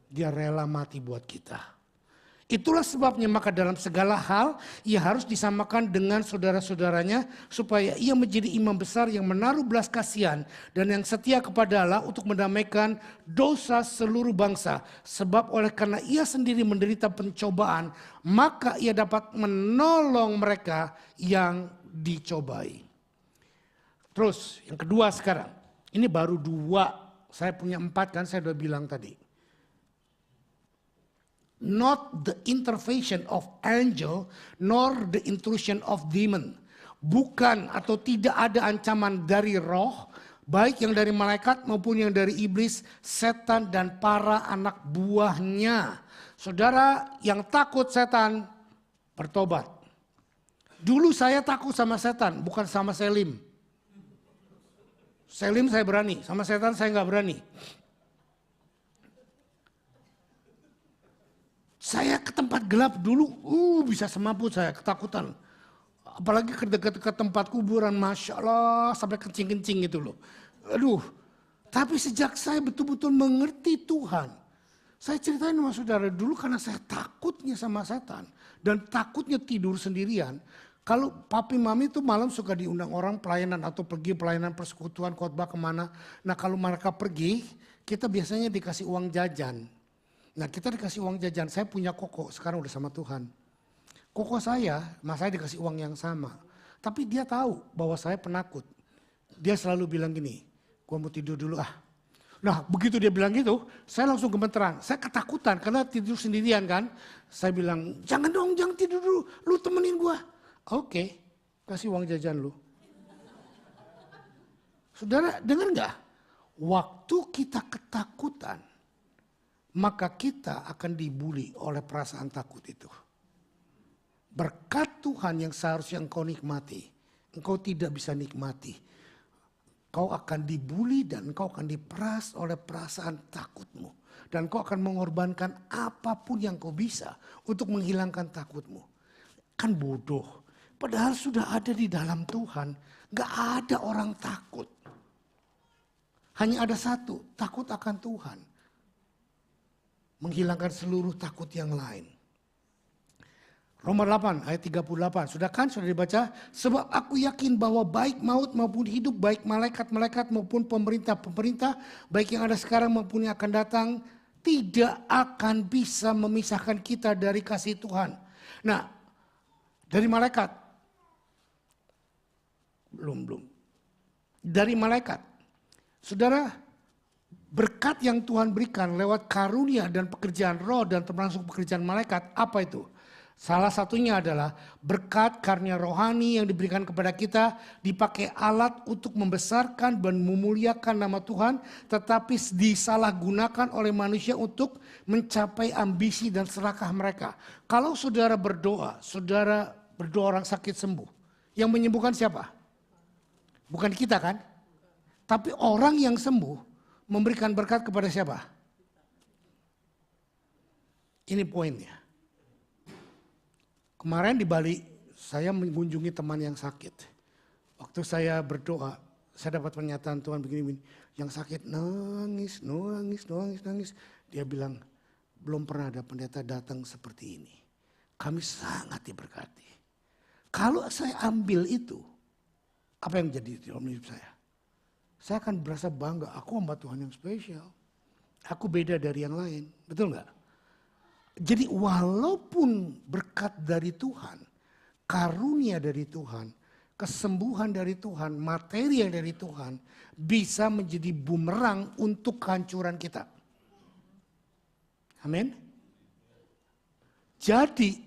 Dia rela mati buat kita. Itulah sebabnya maka dalam segala hal ia harus disamakan dengan saudara-saudaranya supaya ia menjadi imam besar yang menaruh belas kasihan dan yang setia kepada Allah untuk mendamaikan dosa seluruh bangsa. Sebab oleh karena ia sendiri menderita pencobaan, maka ia dapat menolong mereka yang dicobai. Terus yang kedua sekarang, ini baru 2, saya punya 4 kan saya udah bilang tadi. Not the intervention of angel, nor the intrusion of demon. Bukan atau tidak ada ancaman dari roh, baik yang dari malaikat maupun yang dari iblis, setan dan para anak buahnya. Saudara yang takut setan, bertobat. Dulu saya takut sama setan, bukan sama Selim. Selim saya berani, sama setan saya nggak berani. Saya ke tempat gelap dulu, bisa semaput saya, ketakutan. Apalagi ke dekat-dekat tempat kuburan, Masya Allah, sampai kencing-kencing gitu loh. Aduh, tapi sejak saya betul-betul mengerti Tuhan. Saya ceritain sama saudara dulu karena saya takutnya sama setan. Dan takutnya tidur sendirian. Kalau papi mami itu malam suka diundang orang pelayanan atau pergi pelayanan persekutuan khotbah kemana. Nah kalau mereka pergi, kita biasanya dikasih uang jajan. Nah kita dikasih uang jajan, saya punya koko, sekarang udah sama Tuhan. Koko saya, mas saya dikasih uang yang sama. Tapi dia tahu bahwa saya penakut. Dia selalu bilang gini, gua mau tidur dulu ah. Nah begitu dia bilang gitu, saya langsung gemeteran. Saya ketakutan karena tidur sendirian kan. Saya bilang, jangan dong, jangan tidur dulu, lu temenin gua. Oke, kasih uang jajan lu. Saudara dengar gak? Waktu kita ketakutan, maka kita akan dibuli oleh perasaan takut itu. Berkat Tuhan yang seharusnya engkau nikmati, engkau tidak bisa nikmati. Kau akan dibuli dan kau akan diperas oleh perasaan takutmu. Dan kau akan mengorbankan apapun yang kau bisa untuk menghilangkan takutmu. Kan bodoh. Padahal sudah ada di dalam Tuhan. Gak ada orang takut. Hanya ada satu, takut akan Tuhan. Menghilangkan seluruh takut yang lain. Roma 8 ayat 38. Sudah kan? Sudah dibaca? Sebab aku yakin bahwa baik maut maupun hidup, baik malaikat-malaikat maupun pemerintah-pemerintah, baik yang ada sekarang maupun yang akan datang, tidak akan bisa memisahkan kita dari kasih Tuhan. Nah, dari malaikat. Belum. Dari malaikat. Saudara, berkat yang Tuhan berikan lewat karunia dan pekerjaan roh dan termasuk pekerjaan malaikat, apa itu? Salah satunya adalah berkat karunia rohani yang diberikan kepada kita dipakai alat untuk membesarkan dan memuliakan nama Tuhan, tetapi disalahgunakan oleh manusia untuk mencapai ambisi dan serakah mereka. Kalau saudara berdoa orang sakit sembuh, yang menyembuhkan siapa? Bukan kita kan? Tapi orang yang sembuh memberikan berkat kepada siapa? Ini poinnya. Kemarin di Bali saya mengunjungi teman yang sakit. Waktu saya berdoa, saya dapat pernyataan Tuhan begini, yang sakit nangis. Dia bilang, belum pernah ada pendeta datang seperti ini. Kami sangat diberkati. Kalau saya ambil itu, apa yang jadi dalam hidup saya? Saya akan berasa bangga, aku hamba Tuhan yang spesial. Aku beda dari yang lain, betul nggak? Jadi walaupun berkat dari Tuhan, karunia dari Tuhan, kesembuhan dari Tuhan, materi yang dari Tuhan, bisa menjadi bumerang untuk kehancuran kita. Amin. Jadi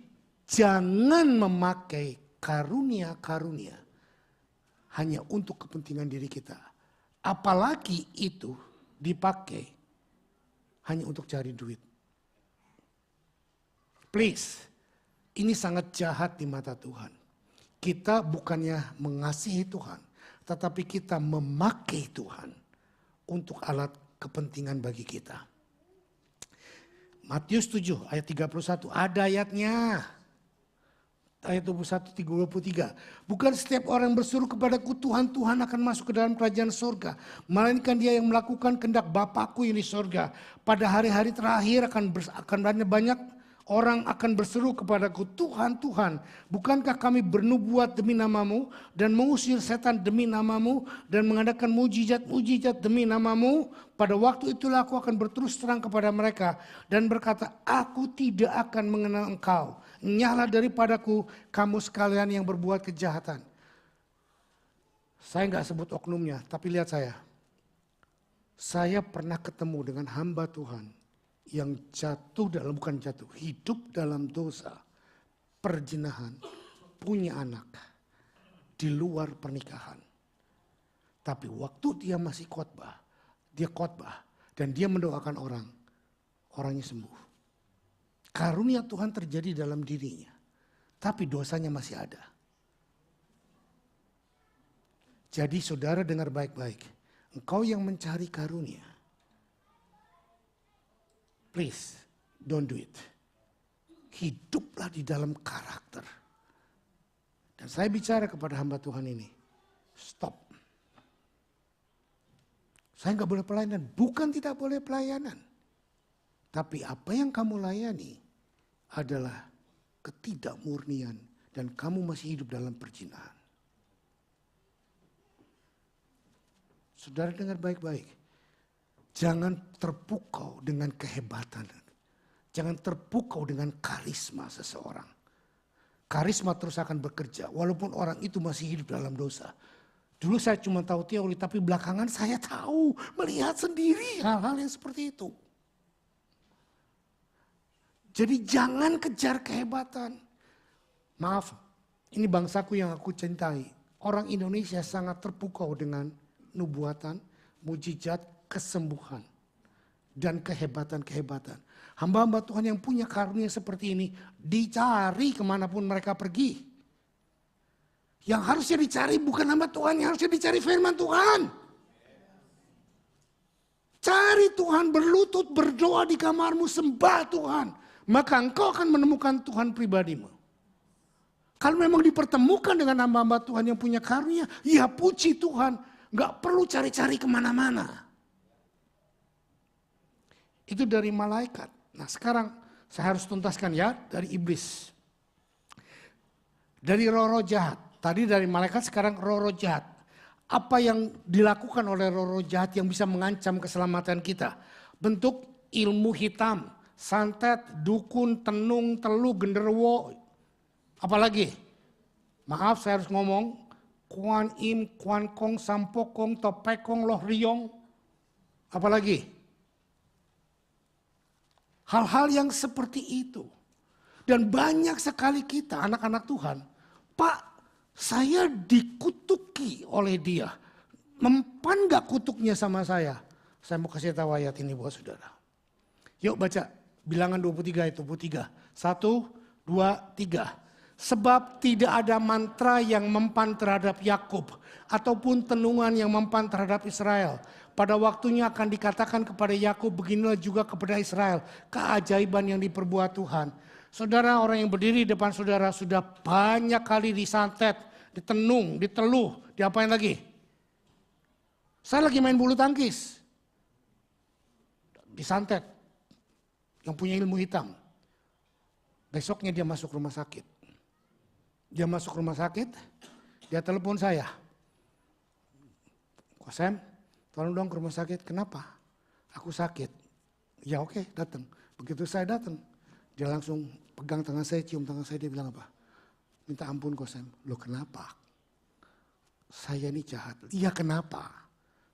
jangan memakai karunia-karunia hanya untuk kepentingan diri kita. Apalagi itu dipakai hanya untuk cari duit. Please, ini sangat jahat di mata Tuhan. Kita bukannya mengasihi Tuhan, tetapi kita memakai Tuhan untuk alat kepentingan bagi kita. Matius 7 ayat 31, ada ayatnya. Ayat 21, 33. Bukan setiap orang berseru kepadaku Tuhan, Tuhan akan masuk ke dalam kerajaan surga. Melainkan dia yang melakukan kehendak Bapakku yang di surga. Pada hari-hari terakhir akan banyak orang akan berseru kepadaku, Tuhan, Tuhan, bukankah kami bernubuat demi namamu dan mengusir setan demi namamu dan mengadakan mujizat-mujizat demi namamu? Pada waktu itulah aku akan berterus terang kepada mereka dan berkata, aku tidak akan mengenal engkau. Nyala daripadaku kamu sekalian yang berbuat kejahatan. Saya enggak sebut oknumnya, tapi lihat saya. Saya pernah ketemu dengan hamba Tuhan yang hidup dalam dosa, perzinahan, punya anak di luar pernikahan. Tapi waktu dia masih khotbah dan dia mendoakan orangnya sembuh. Karunia Tuhan terjadi dalam dirinya, tapi dosanya masih ada. Jadi saudara dengar baik-baik, engkau yang mencari karunia, please, don't do it. Hiduplah di dalam karakter. Dan saya bicara kepada hamba Tuhan ini, stop. Saya nggak boleh pelayanan, bukan tidak boleh pelayanan. Tapi apa yang kamu layani adalah ketidakmurnian dan kamu masih hidup dalam perzinahan. Saudara dengar baik-baik. Jangan terpukau dengan kehebatan. Jangan terpukau dengan karisma seseorang. Karisma terus akan bekerja walaupun orang itu masih hidup dalam dosa. Dulu saya cuma tahu teori, tapi belakangan saya tahu, melihat sendiri hal-hal yang seperti itu. Jadi jangan kejar kehebatan. Maaf, ini bangsaku yang aku cintai. Orang Indonesia sangat terpukau dengan nubuatan, mujizat, kesembuhan, dan kehebatan-kehebatan. Hamba-hamba Tuhan yang punya karunia seperti ini dicari kemanapun mereka pergi. Yang harusnya dicari bukan nama Tuhan, yang harusnya dicari firman Tuhan. Cari Tuhan, berlutut, berdoa di kamarmu, sembah Tuhan. Maka engkau akan menemukan Tuhan pribadimu. Kalau memang dipertemukan dengan hamba-hamba Tuhan yang punya karunia, ya puji Tuhan. Gak perlu cari-cari kemana-mana. Itu dari malaikat. Nah sekarang saya harus tuntaskan ya dari iblis. Dari roh-roh jahat. Tadi dari malaikat, sekarang roh-roh jahat. Apa yang dilakukan oleh roh-roh jahat yang bisa mengancam keselamatan kita? Bentuk ilmu hitam, santet, dukun, tenung, telu, genderuwo. Apalagi? Maaf saya harus ngomong. Kuan Im, Kuan Kong, Sampokong, Topekong, Loh Riong. Apalagi? Hal-hal yang seperti itu. Dan banyak sekali kita anak-anak Tuhan. Pak, saya dikutuki oleh dia. Mempan gak kutuknya sama saya? Saya mau kasih tahu ayat ini buat saudara. Yuk baca bilangan 23 itu 23. 1, 2, 3. Sebab tidak ada mantra yang mempan terhadap Yakub ataupun tenungan yang mempan terhadap Israel. Pada waktunya akan dikatakan kepada Yakub, beginilah juga kepada Israel, keajaiban yang diperbuat Tuhan. Saudara, orang yang berdiri di depan saudara sudah banyak kali disantet, ditenung, diteluh, diapain lagi? Saya lagi main bulu tangkis. Disantet. Yang punya ilmu hitam. Besoknya dia masuk rumah sakit. Dia masuk rumah sakit, dia telepon saya. Kosem, tolong dong ke rumah sakit. Kenapa? Aku sakit. Ya oke, datang. Begitu saya datang, dia langsung pegang tangan saya, cium tangan saya, dia bilang apa? Minta ampun Kosem. Loh kenapa? Saya ini jahat. Iya kenapa?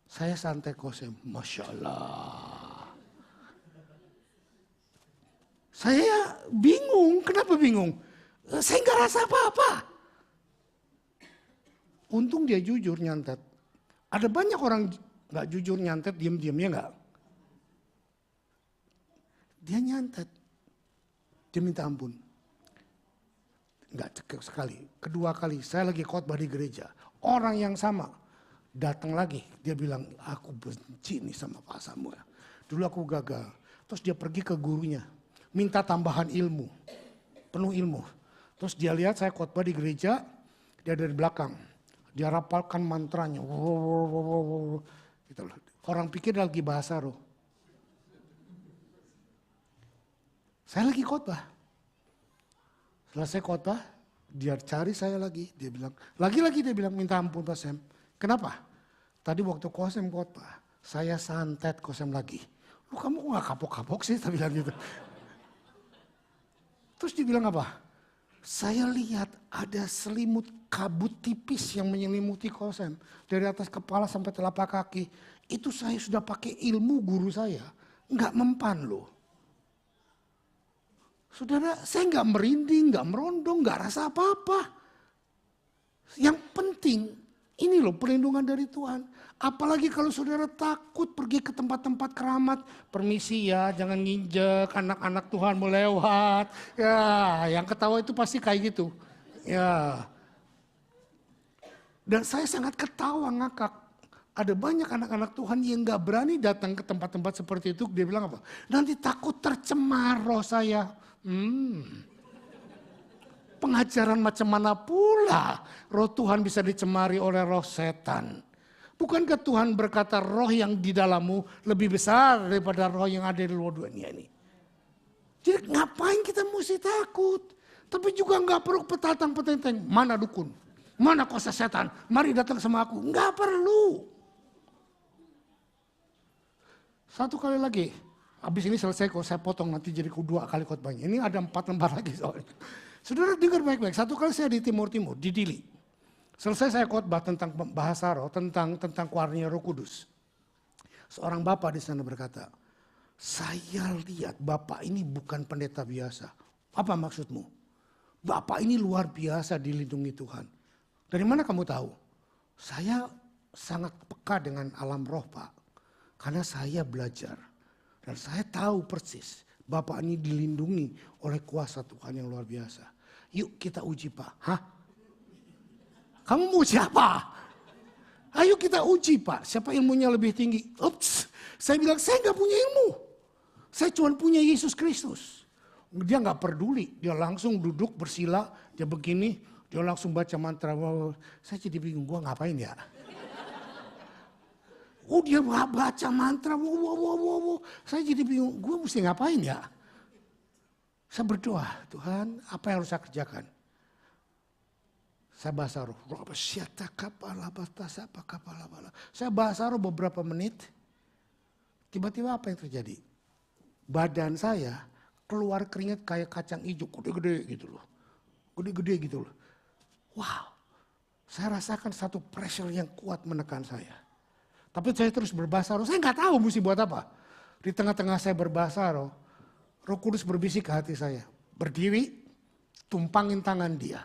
Saya santai Kosem. Masya Allah. Saya bingung. Kenapa bingung? Saya nggak rasa apa-apa. Untung dia jujur nyantet. Ada banyak orang nggak jujur nyantet, diem-diem ya nggak? Dia nyantet. Dia minta ampun. Nggak sekali. Kedua kali saya lagi khotbah di gereja. Orang yang sama datang lagi. Dia bilang, aku benci nih sama Pak Samuel. Dulu aku gagal. Terus dia pergi ke gurunya. Minta tambahan ilmu. Penuh ilmu. Terus dia lihat saya khotbah di gereja, dia dari belakang. Dia rapalkan mantranya. Gitu. Orang pikir dia lagi bahasa roh. Saya lagi khotbah. Selesai khotbah, dia cari saya lagi. Dia bilang, lagi-lagi dia bilang, minta ampun Pak Sam. Kenapa? Tadi waktu Kosem khotbah, saya santet Kosem lagi. Lu kamu kok gak kapok-kapok sih? Saya bilang gitu. Terus dia bilang apa? Saya lihat ada selimut kabut tipis yang menyelimuti Kosem. Dari atas kepala sampai telapak kaki. Itu saya sudah pakai ilmu guru saya. Nggak mempan loh. Saudara, saya nggak merinding, nggak merondong, nggak rasa apa-apa. Yang penting, ini loh perlindungan dari Tuhan. Apalagi kalau saudara takut pergi ke tempat-tempat keramat. Permisi ya, jangan nginjek, anak-anak Tuhan mau lewat. Ya, yang ketawa itu pasti kayak gitu. Ya. Dan saya sangat ketawa ngakak. Ada banyak anak-anak Tuhan yang gak berani datang ke tempat-tempat seperti itu. Dia bilang apa? Nanti takut tercemar roh saya. Pengajaran macam mana pula roh Tuhan bisa dicemari oleh roh setan. Bukankah Tuhan berkata roh yang di dalammu lebih besar daripada roh yang ada di luar dunia ini. Jadi ngapain kita mesti takut. Tapi juga gak perlu petatang-petenteng. Mana dukun? Mana kuasa setan? Mari datang sama aku. Gak perlu. Satu kali lagi. Habis ini selesai kok saya potong nanti jadi 2 kali khotbahnya. Ini ada 4 lembar lagi soalnya. Saudara dengar baik-baik. Satu kali saya di Timur, di Dili. Selesai saya khotbah tentang bahasa roh, tentang karunia Roh Kudus. Seorang bapak di sana berkata, saya lihat bapak ini bukan pendeta biasa. Apa maksudmu? Bapak ini luar biasa dilindungi Tuhan. Dari mana kamu tahu? Saya sangat peka dengan alam roh Pak. Karena saya belajar. Dan saya tahu persis bapak ini dilindungi oleh kuasa Tuhan yang luar biasa. Yuk kita uji Pak. Hah? Kamu mau siapa? Ayo kita uji Pak, siapa ilmunya lebih tinggi. Ups, saya bilang saya nggak punya ilmu. Saya cuma punya Yesus Kristus. Dia nggak peduli, dia langsung duduk bersila, dia begini, dia langsung baca mantra. Saya jadi bingung, gua ngapain ya? Oh dia baca mantra, wow. Saya jadi bingung, gua mesti ngapain ya? Saya berdoa, Tuhan apa yang harus saya kerjakan? Saya bahasa roh, saya bahasa roh beberapa menit, tiba-tiba apa yang terjadi? Badan saya keluar keringat kayak kacang hijau, gede-gede gitu loh. Gede-gede gitu loh. Wow, saya rasakan satu pressure yang kuat menekan saya. Tapi saya terus berbahasa roh, saya nggak tahu mesti buat apa. Di tengah-tengah saya berbahasa roh, Roh Kudus berbisik ke hati saya. Berdiri, tumpangin tangan dia.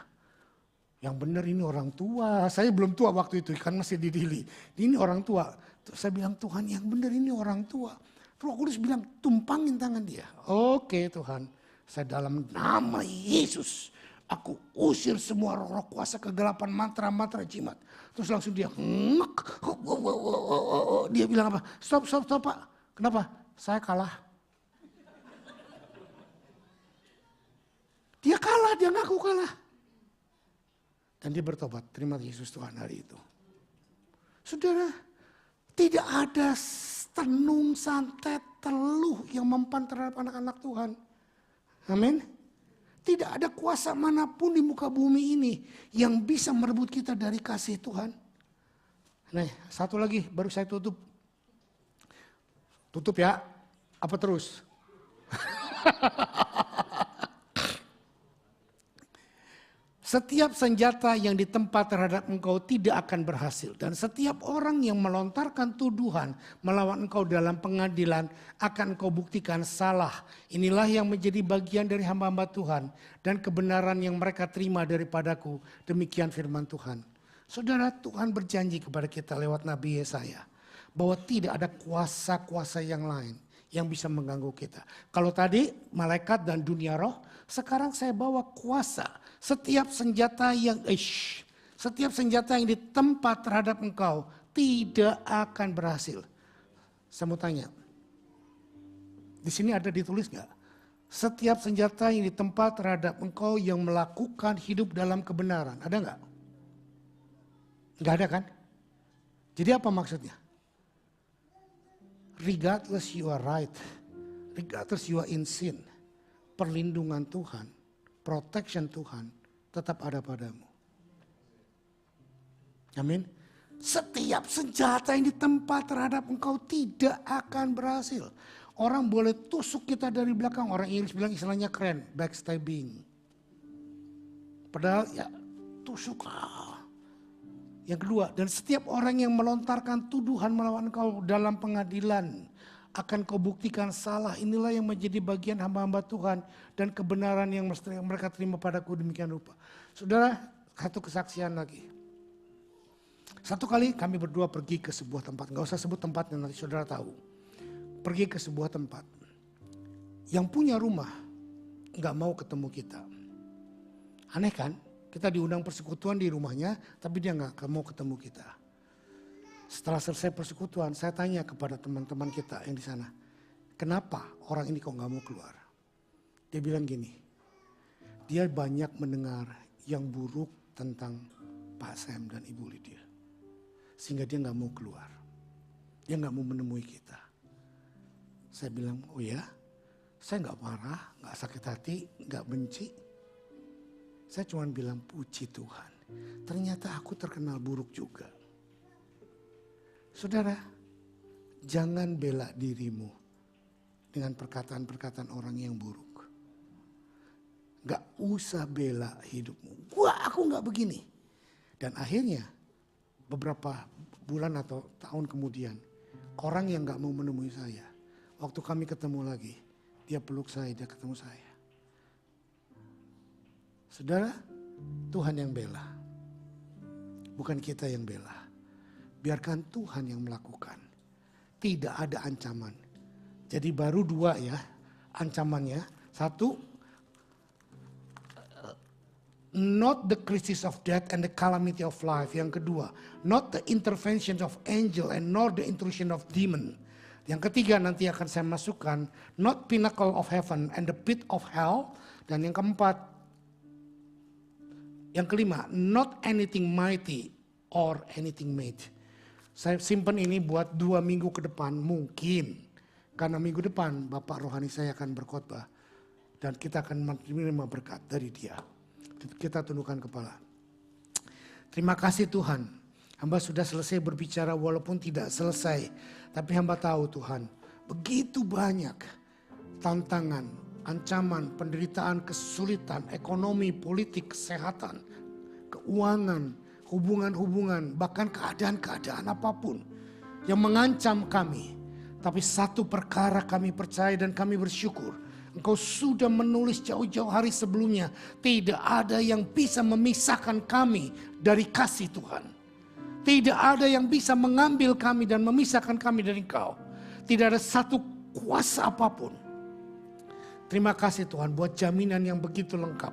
Yang benar ini orang tua. Saya belum tua waktu itu, kan masih di Dili. Ini orang tua. Terus saya bilang, Tuhan yang benar ini orang tua. Roh Kudus bilang, tumpangin tangan dia. Oke Tuhan, saya dalam nama Yesus. Aku usir semua roh kuasa kegelapan, mantra-mantra jimat. Terus langsung dia, dia bilang apa? Stop Pak. Kenapa? Saya kalah. Dia kalah, dia ngaku kalah. Dan dia bertobat, terima Yesus Tuhan hari itu. Saudara, tidak ada tenung, santet, teluh yang mempan terhadap anak-anak Tuhan. Amin. Tidak ada kuasa manapun di muka bumi ini yang bisa merebut kita dari kasih Tuhan. Nah, satu lagi baru saya tutup. Tutup ya, apa terus? Setiap senjata yang ditempa terhadap engkau tidak akan berhasil. Dan setiap orang yang melontarkan tuduhan melawan engkau dalam pengadilan akan engkau buktikan salah. Inilah yang menjadi bagian dari hamba-hamba Tuhan. Dan kebenaran yang mereka terima daripadaku. Demikian firman Tuhan. Saudara, Tuhan berjanji kepada kita lewat Nabi Yesaya. Bahwa tidak ada kuasa-kuasa yang lain yang bisa mengganggu kita. Kalau tadi malaikat dan dunia roh, sekarang saya bawa kuasa. Setiap senjata yang ditempa terhadap engkau tidak akan berhasil. Saya mau tanya, di sini ada ditulis nggak? Setiap senjata yang ditempa terhadap engkau yang melakukan hidup dalam kebenaran, ada nggak? Nggak ada kan? Jadi apa maksudnya? Regardless you are right, regardless you are in sin, perlindungan Tuhan, protection Tuhan tetap ada padamu. Amin. Setiap senjata yang ditempa terhadap engkau tidak akan berhasil. Orang boleh tusuk kita dari belakang, orang Inggris bilang istilahnya keren, backstabbing. Padahal ya tusuk. Yang kedua, dan setiap orang yang melontarkan tuduhan melawan kau dalam pengadilan akan kau buktikan salah. Inilah yang menjadi bagian hamba-hamba Tuhan dan kebenaran yang mereka terima padaku demikian rupa. Saudara, satu kesaksian lagi. Satu kali kami berdua pergi ke sebuah tempat, gak usah sebut tempatnya nanti saudara tahu. Pergi ke sebuah tempat. Yang punya rumah gak mau ketemu kita. Aneh kan? Kita diundang persekutuan di rumahnya, tapi dia gak mau ketemu kita. Setelah selesai persekutuan, saya tanya kepada teman-teman kita yang di sana, kenapa orang ini kok gak mau keluar? Dia bilang gini, dia banyak mendengar yang buruk tentang Pak Sam dan Ibu Lydia. Sehingga dia gak mau keluar. Dia gak mau menemui kita. Saya bilang, oh ya, saya gak marah, gak sakit hati, gak benci. Saya cuma bilang puji Tuhan. Ternyata aku terkenal buruk juga. Saudara, jangan bela dirimu dengan perkataan-perkataan orang yang buruk. Gak usah bela hidupmu. Aku gak begini. Dan akhirnya beberapa bulan atau tahun kemudian, orang yang gak mau menemui saya, waktu kami ketemu lagi, dia peluk saya, dia ketemu saya. Saudara, Tuhan yang bela. Bukan kita yang bela. Biarkan Tuhan yang melakukan. Tidak ada ancaman. Jadi baru dua ya ancamannya. Satu, not the crisis of death and the calamity of life. Yang kedua, not the intervention of angel and nor the intrusion of demon. Yang ketiga nanti akan saya masukkan, not pinnacle of heaven and the pit of hell. Dan yang keempat, yang kelima, not anything mighty or anything made. Saya simpan ini buat 2 minggu ke depan mungkin. Karena minggu depan Bapak rohani saya akan berkhotbah. Dan kita akan menerima berkat dari dia. Kita tundukkan kepala. Terima kasih Tuhan. Hamba sudah selesai berbicara walaupun tidak selesai. Tapi hamba tahu Tuhan. Begitu banyak tantangan, ancaman, penderitaan, kesulitan, ekonomi, politik, kesehatan, keuangan, hubungan-hubungan, bahkan keadaan-keadaan apapun yang mengancam kami. Tapi satu perkara kami percaya dan kami bersyukur. Engkau sudah menulis jauh-jauh hari sebelumnya. Tidak ada yang bisa memisahkan kami dari kasih Tuhan. Tidak ada yang bisa mengambil kami dan memisahkan kami dari Engkau. Tidak ada satu kuasa apapun. Terima kasih Tuhan buat jaminan yang begitu lengkap.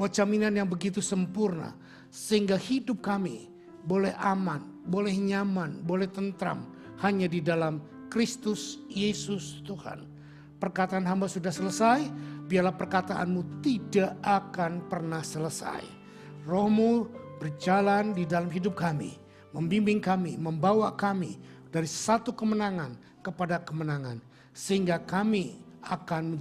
Buat jaminan yang begitu sempurna. Sehingga hidup kami boleh aman, boleh nyaman, boleh tentram. Hanya di dalam Kristus Yesus Tuhan. Perkataan hamba sudah selesai, biarlah perkataanmu tidak akan pernah selesai. Rohmu berjalan di dalam hidup kami, membimbing kami, membawa kami dari satu kemenangan kepada kemenangan. Sehingga kami akan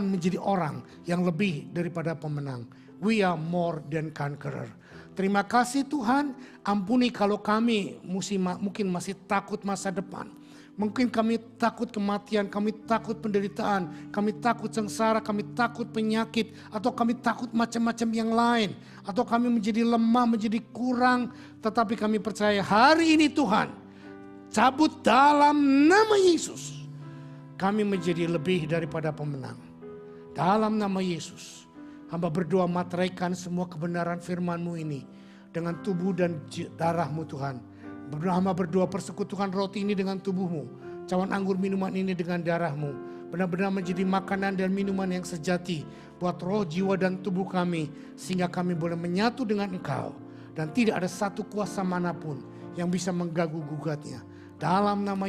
menjadi orang yang lebih daripada pemenang. We are more than conqueror. Terima kasih Tuhan, ampuni kalau kami mungkin masih takut masa depan. Mungkin kami takut kematian, kami takut penderitaan, kami takut sengsara, kami takut penyakit, atau kami takut macam-macam yang lain. Atau kami menjadi lemah, menjadi kurang, tetapi kami percaya hari ini Tuhan, cabut dalam nama Yesus. Kami menjadi lebih daripada pemenang. Dalam nama Yesus, hamba berdoa materaikan semua kebenaran firman-Mu ini dengan tubuh dan darah-Mu Tuhan. Hamba berdoa persekutukan roti ini dengan tubuh-Mu. Cawan anggur minuman ini dengan darah-Mu. Benar-benar menjadi makanan dan minuman yang sejati. Buat roh, jiwa dan tubuh kami. Sehingga kami boleh menyatu dengan Engkau. Dan tidak ada satu kuasa manapun yang bisa mengganggu gugatnya. Dalam nama